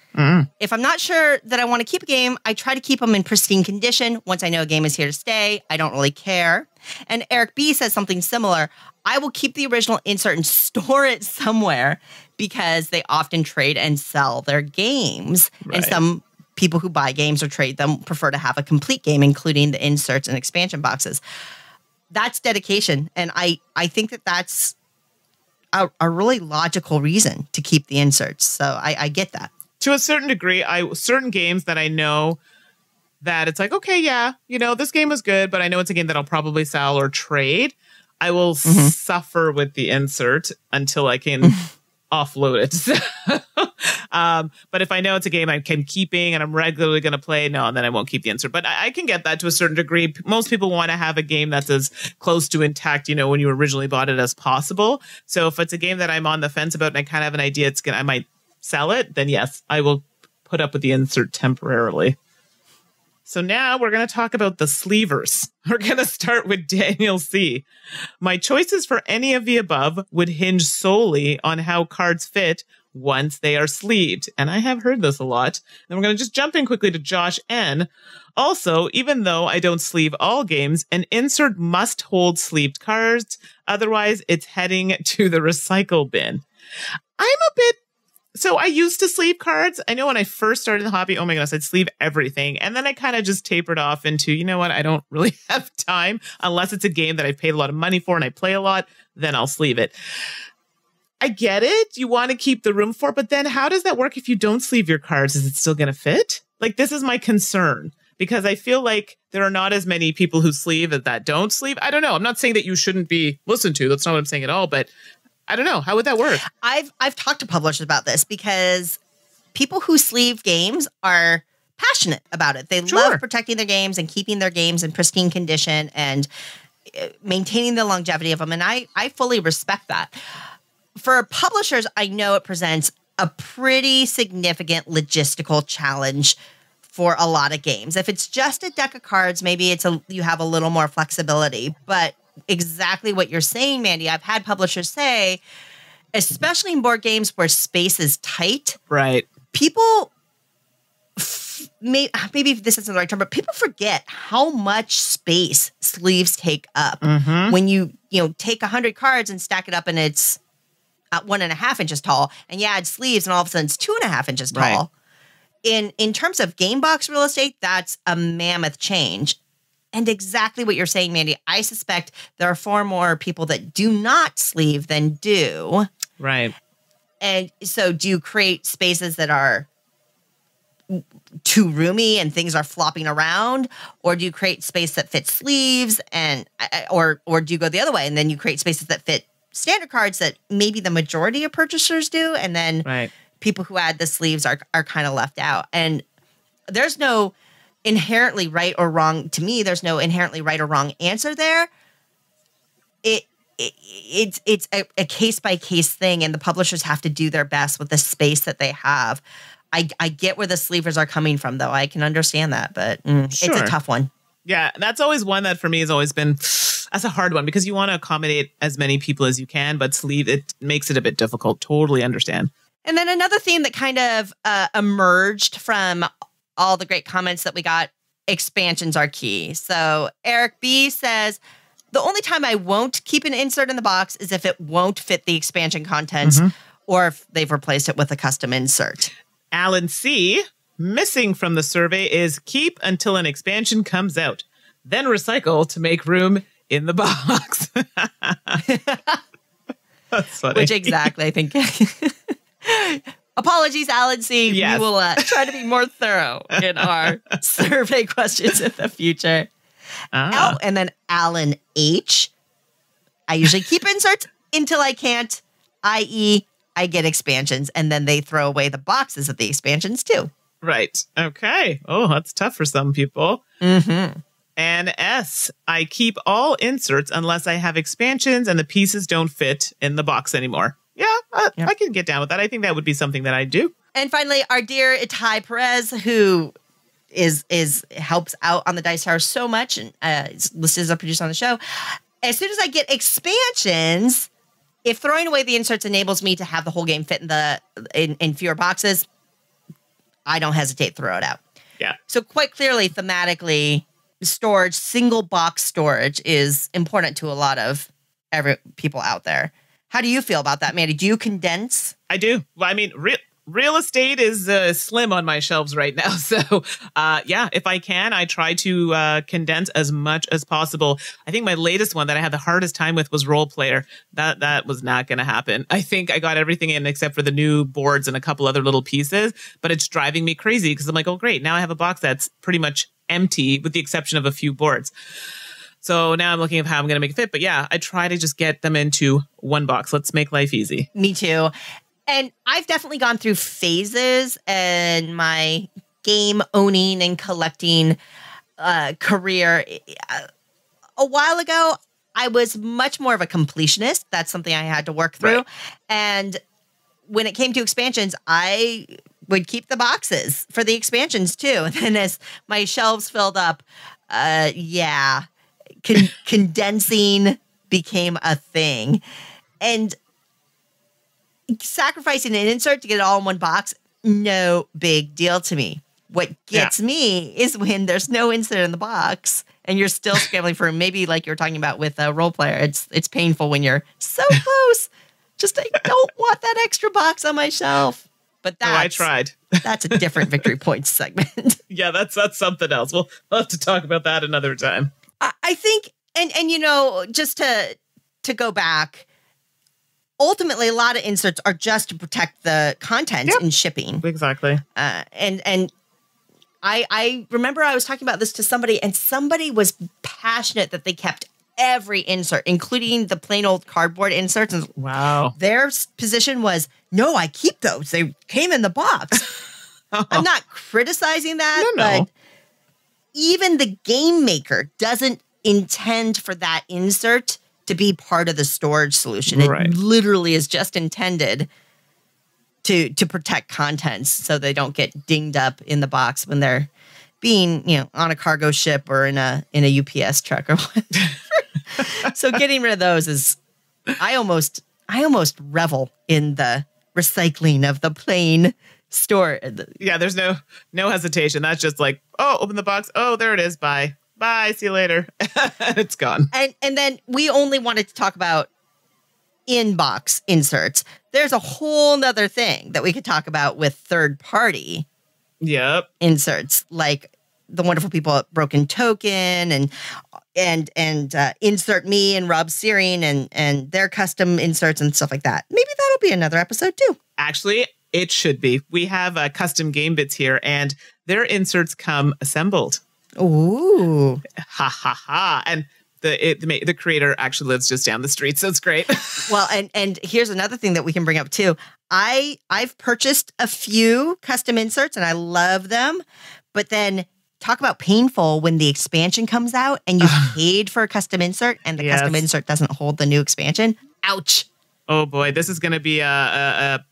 If I'm not sure that I want to keep a game, I try to keep them in pristine condition. Once I know a game is here to stay, I don't really care. And Eric B says something similar. I will keep the original insert and store it somewhere because they often trade and sell their games. Right. And some people who buy games or trade them prefer to have a complete game, including the inserts and expansion boxes. That's dedication. And I think that that's a really logical reason to keep the inserts. So I get that. To a certain degree, certain games that I know that it's like, okay, yeah, this game was good, but I know it's a game that I'll probably sell or trade. I will suffer with the insert until I can offload it. But if I know it's a game I'm keeping and I'm regularly going to play, no, then I won't keep the insert. But I can get that to a certain degree. Most people want to have a game that's as close to intact, when you originally bought it as possible. So if it's a game that I'm on the fence about and I kind of have an idea I might sell it, then yes, I will put up with the insert temporarily. So now we're going to talk about the sleevers. We're going to start with Daniel C. My choices for any of the above would hinge solely on how cards fit once they are sleeved. And I have heard this a lot. And we're going to just jump in quickly to Josh N. Also, even though I don't sleeve all games, an insert must hold sleeved cards. Otherwise, it's heading to the recycle bin. So I used to sleeve cards. I know when I first started the hobby, oh my goodness, I'd sleeve everything. And then I kind of just tapered off into, I don't really have time unless it's a game that I've paid a lot of money for and I play a lot, then I'll sleeve it. I get it. You want to keep the room for it, but then how does that work if you don't sleeve your cards? Is it still going to fit? This is my concern because I feel like there are not as many people who sleeve that don't sleeve. I don't know. I'm not saying that you shouldn't be listened to. That's not what I'm saying at all, but I don't know. How would that work? I've talked to publishers about this because people who sleeve games are passionate about it. They love protecting their games and keeping their games in pristine condition and maintaining the longevity of them. And I fully respect that. For publishers, I know it presents a pretty significant logistical challenge for a lot of games. If it's just a deck of cards, maybe you have a little more flexibility, but exactly what you're saying, Mandy. I've had publishers say, especially in board games where space is tight, right? People, maybe this isn't the right term, but people forget how much space sleeves take up. When you take 100 cards and stack it up and it's 1.5 inches tall, and you add sleeves and all of a sudden it's 2.5 inches tall. Right. In terms of game box real estate, that's a mammoth change. And exactly what you're saying, Mandy, I suspect there are far more people that do not sleeve than do. Right. And so do you create spaces that are too roomy and things are flopping around? Or do you create space that fits sleeves or do you go the other way and then you create spaces that fit standard cards that maybe the majority of purchasers do? And then people who add the sleeves are kind of left out. And there's no inherently right or wrong. To me, there's no inherently right or wrong answer there. It's a case by case thing, and the publishers have to do their best with the space that they have. I get where the sleevers are coming from, though. I can understand that, but it's a tough one. Yeah, that's always one that for me has always been that's a hard one because you want to accommodate as many people as you can, but sleeve it makes it a bit difficult. Totally understand. And then another theme that kind of emerged from all the great comments that we got, expansions are key. So Eric B says, the only time I won't keep an insert in the box is if it won't fit the expansion contents or if they've replaced it with a custom insert. Alan C, missing from the survey is keep until an expansion comes out, then recycle to make room in the box. That's funny. Which exactly, I think. Apologies, Alan C. Yes. We will try to be more thorough in our survey questions in the future. And then Alan H. I usually keep inserts until I can't, i.e., I get expansions, and then they throw away the boxes of the expansions too. Right. Okay. Oh, that's tough for some people. Mm-hmm. And S, I keep all inserts unless I have expansions and the pieces don't fit in the box anymore. Yeah, I can get down with that. I think that would be something that I'd do. And finally, our dear Itai Perez, who helps out on the Dice Tower so much and is listed as a producer on the show. As soon as I get expansions, if throwing away the inserts enables me to have the whole game fit in fewer boxes, I don't hesitate to throw it out. Yeah. So quite clearly, thematically, storage, single box storage is important to a lot of people out there. How do you feel about that, Mandy? Do you condense? I do. Well, I mean, real estate is slim on my shelves right now. So, yeah, if I can, I try to condense as much as possible. I think my latest one that I had the hardest time with was Role Player. That was not going to happen. I think I got everything in except for the new boards and a couple other little pieces, but it's driving me crazy because I'm like, oh, great. Now I have a box that's pretty much empty with the exception of a few boards. So now I'm looking at how I'm going to make it fit. But yeah, I try to just get them into one box. Let's make life easy. Me too. And I've definitely gone through phases in my game owning and collecting career. A while ago, I was much more of a completionist. That's something I had to work through. Right. And when it came to expansions, I would keep the boxes for the expansions too. And then as my shelves filled up, condensing became a thing. And sacrificing an insert to get it all in one box, no big deal to me. What gets me is when there's no insert in the box and you're still scrambling for maybe like you're talking about with a Role Player. It's painful when you're so close. Just I don't want that extra box on my shelf. But I tried. That's a different Victory Points segment. Yeah, that's something else. We'll have to talk about that another time. I think, and you know, just to go back, ultimately, a lot of inserts are just to protect the content in shipping. Exactly. And I remember I was talking about this to somebody, and somebody was passionate that they kept every insert, including the plain old cardboard inserts. And wow. Their position was, no, I keep those. They came in the box. I'm not criticizing that, but even the game maker doesn't intend for that insert to be part of the storage solution. It literally is just intended to protect contents so they don't get dinged up in the box when they're being, on a cargo ship or in a UPS truck or whatever. So getting rid of those is, I almost revel in the recycling of the plain store. Yeah, there's no hesitation. That's just like, oh, open the box. Oh, there it is. Bye. See you later. It's gone. And then we only wanted to talk about in-box inserts. There's a whole nother thing that we could talk about with third-party inserts, like the wonderful people at Broken Token and Insert Me and Rob Searing and their custom inserts and stuff like that. Maybe that'll be another episode too. Actually, it should be. We have custom game bits here, and their inserts come assembled. Ooh. Ha ha ha. And the creator actually lives just down the street, so it's great. Well, and here's another thing that we can bring up too. I've purchased a few custom inserts and I love them, but then talk about painful when the expansion comes out and you've paid for a custom insert and the custom insert doesn't hold the new expansion. Ouch. Oh boy, this is going to be a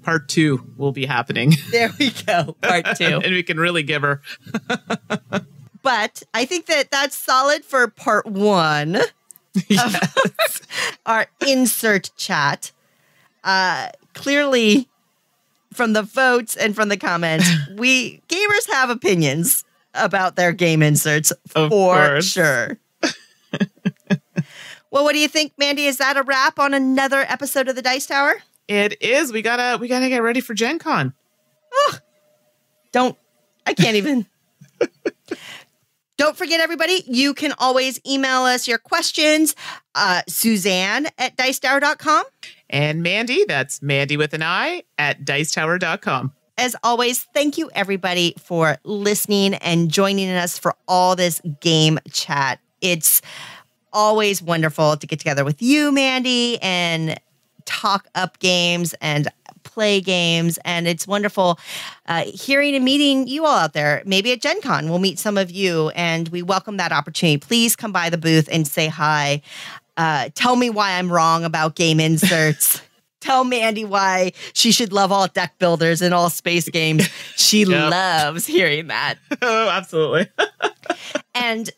part 2 will be happening. There we go. Part 2. And we can really give her. But I think that's solid for part 1 of our insert chat. Clearly, from the votes and from the comments, gamers have opinions about their game inserts for sure. Well, what do you think, Mandy? Is that a wrap on another episode of the Dice Tower? It is. We gotta get ready for GenCon. Oh, I can't even. Don't forget, everybody, you can always email us your questions, Suzanne@dicetower.com. And Mandy, that's Mandy with an I, at dicetower.com. As always, thank you, everybody, for listening and joining us for all this game chat. It's always wonderful to get together with you, Mandy, and talk up games and play games. And it's wonderful hearing and meeting you all out there. Maybe at GenCon, we'll meet some of you, and we welcome that opportunity. Please come by the booth and say hi. Tell me why I'm wrong about game inserts. Tell Mandy why she should love all deck builders and all space games. She loves hearing that. Oh, absolutely. And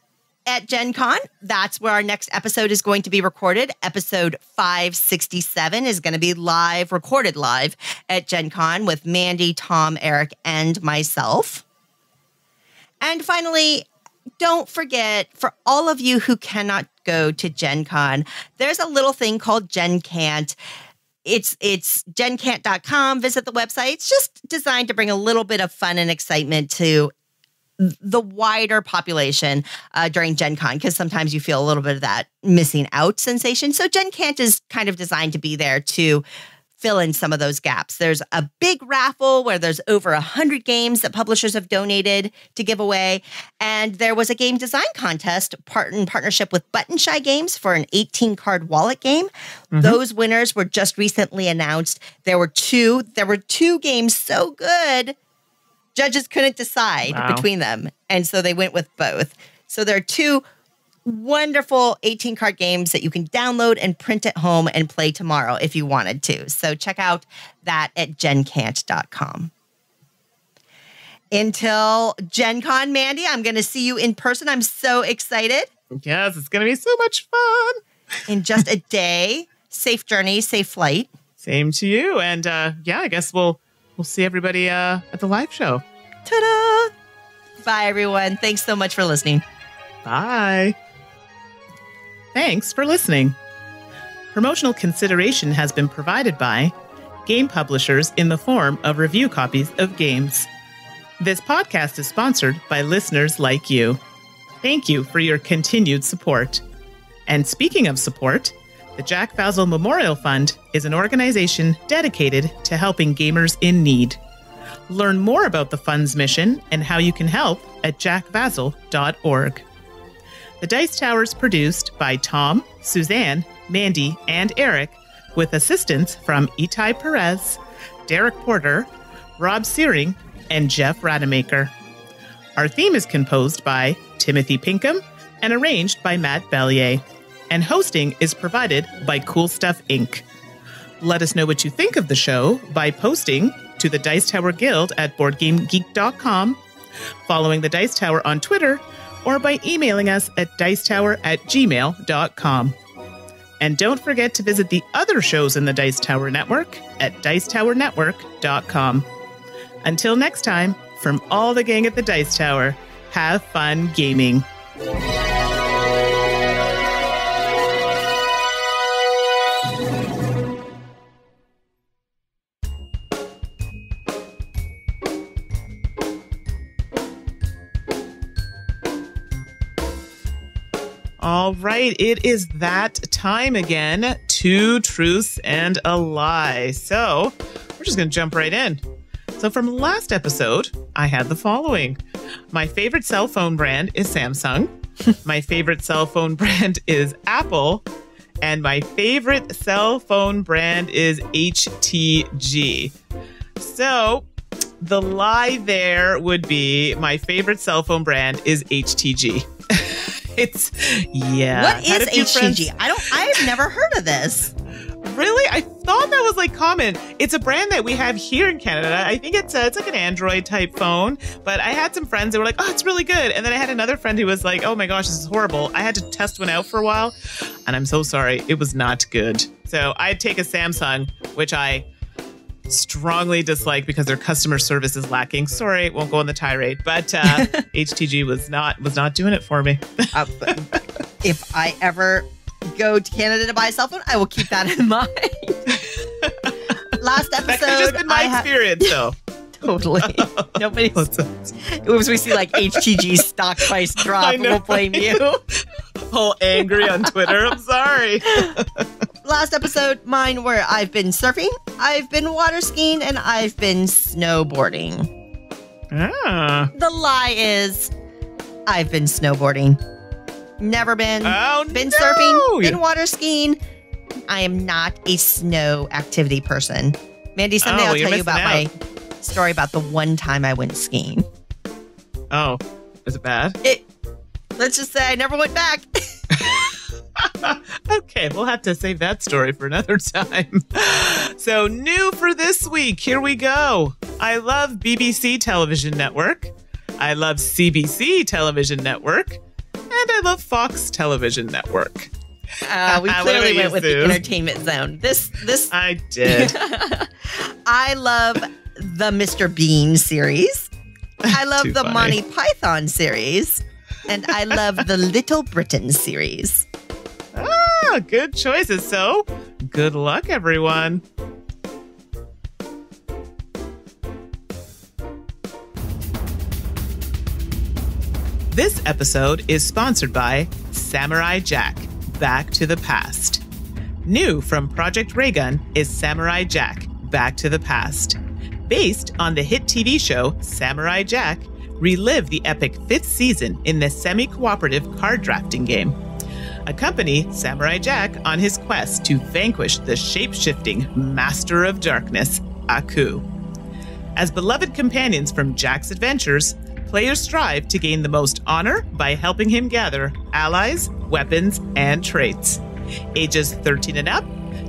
at GenCon, that's where our next episode is going to be recorded. Episode 567 is going to be recorded live at GenCon with Mandy, Tom, Eric, and myself. And finally, don't forget, for all of you who cannot go to GenCon, there's a little thing called GenCant. It's gencant.com. Visit the website. It's just designed to bring a little bit of fun and excitement to the wider population during GenCon, because sometimes you feel a little bit of that missing out sensation. So GenCant is kind of designed to be there to fill in some of those gaps. There's a big raffle where there's over 100 games that publishers have donated to give away. And there was a game design contest in partnership with Button Shy Games for an 18-card wallet game. Mm-hmm. Those winners were just recently announced. There were two games so good, judges couldn't decide between them. And so they went with both. So there are two wonderful 18-card games that you can download and print at home and play tomorrow if you wanted to. So check out that at gencant.com. Until GenCon, Mandy, I'm going to see you in person. I'm so excited. Yes, it's going to be so much fun. In just a day. Safe journey, safe flight. Same to you. And I guess we'll see everybody at the live show. Ta-da! Bye, everyone. Thanks so much for listening. Bye. Thanks for listening. Promotional consideration has been provided by game publishers in the form of review copies of games. This podcast is sponsored by listeners like you. Thank you for your continued support. And speaking of support, the Jack Vazel Memorial Fund is an organization dedicated to helping gamers in need. Learn more about the fund's mission and how you can help at jackvazel.org. The Dice Tower is produced by Tom, Suzanne, Mandy, and Eric, with assistance from Itai Perez, Derek Porter, Rob Searing, and Jeff Rademacher. Our theme is composed by Timothy Pinkham and arranged by Matt Bellier. And hosting is provided by Cool Stuff Inc. Let us know what you think of the show by posting to the Dice Tower Guild at BoardGameGeek.com, following the Dice Tower on Twitter, or by emailing us at dicetower@gmail.com. And don't forget to visit the other shows in the Dice Tower Network at dicetowernetwork.com. Until next time, from all the gang at the Dice Tower, have fun gaming. All right, it is that time again. 2 truths and a lie. So we're just going to jump right in. So from last episode, I had the following. My favorite cell phone brand is Samsung. My favorite cell phone brand is Apple. And my favorite cell phone brand is HTG. So the lie there would be my favorite cell phone brand is HTG. What is HTG? I've never heard of this. Really? I thought that was like common. It's a brand that we have here in Canada. I think it's like an Android type phone, but I had some friends that were like, oh, it's really good. And then I had another friend who was like, oh my gosh, this is horrible. I had to test one out for a while and I'm so sorry. It was not good. So I'd take a Samsung, which I strongly dislike because their customer service is lacking. Sorry, won't go on the tirade, but HTG was not doing it for me. If I ever go to Canada to buy a cell phone, I will keep that in mind. Last episode, that could have just been my experience, though. Totally. Nobody's. As we see like HTG's stock price drop, we'll blame you. All angry on Twitter. I'm sorry. Last episode, mine were I've been surfing, I've been water skiing, and I've been snowboarding. The lie is I've been snowboarding. Never been. Been surfing, been water skiing. I am not a snow activity person. Mandy, someday I'll tell you about my story about the one time I went skiing. Oh, is it bad? Let's just say I never went back. Okay, we'll have to save that story for another time. So, new for this week, here we go. I love BBC Television Network. I love CBC Television Network. And I love Fox Television Network. We clearly went with the entertainment zone. This I did. I love the Mr. Bean series. I love the Monty Python series. And I love the Little Britain series. Good choices. So, good luck, everyone. This episode is sponsored by Samurai Jack, Back to the Past. New from Project Raygun is Samurai Jack, Back to the Past. Based on the hit TV show Samurai Jack, relive the epic 5th season in the semi-cooperative card drafting game. Accompany Samurai Jack on his quest to vanquish the shape-shifting Master of Darkness, Aku. As beloved companions from Jack's adventures, players strive to gain the most honor by helping him gather allies, weapons, and traits. Ages 13 and up,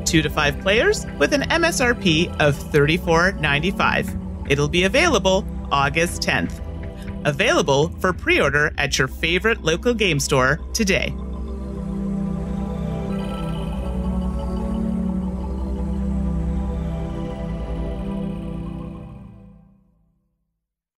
2 to 5 players with an MSRP of $34.95. It'll be available August 10th. Available for pre-order at your favorite local game store today.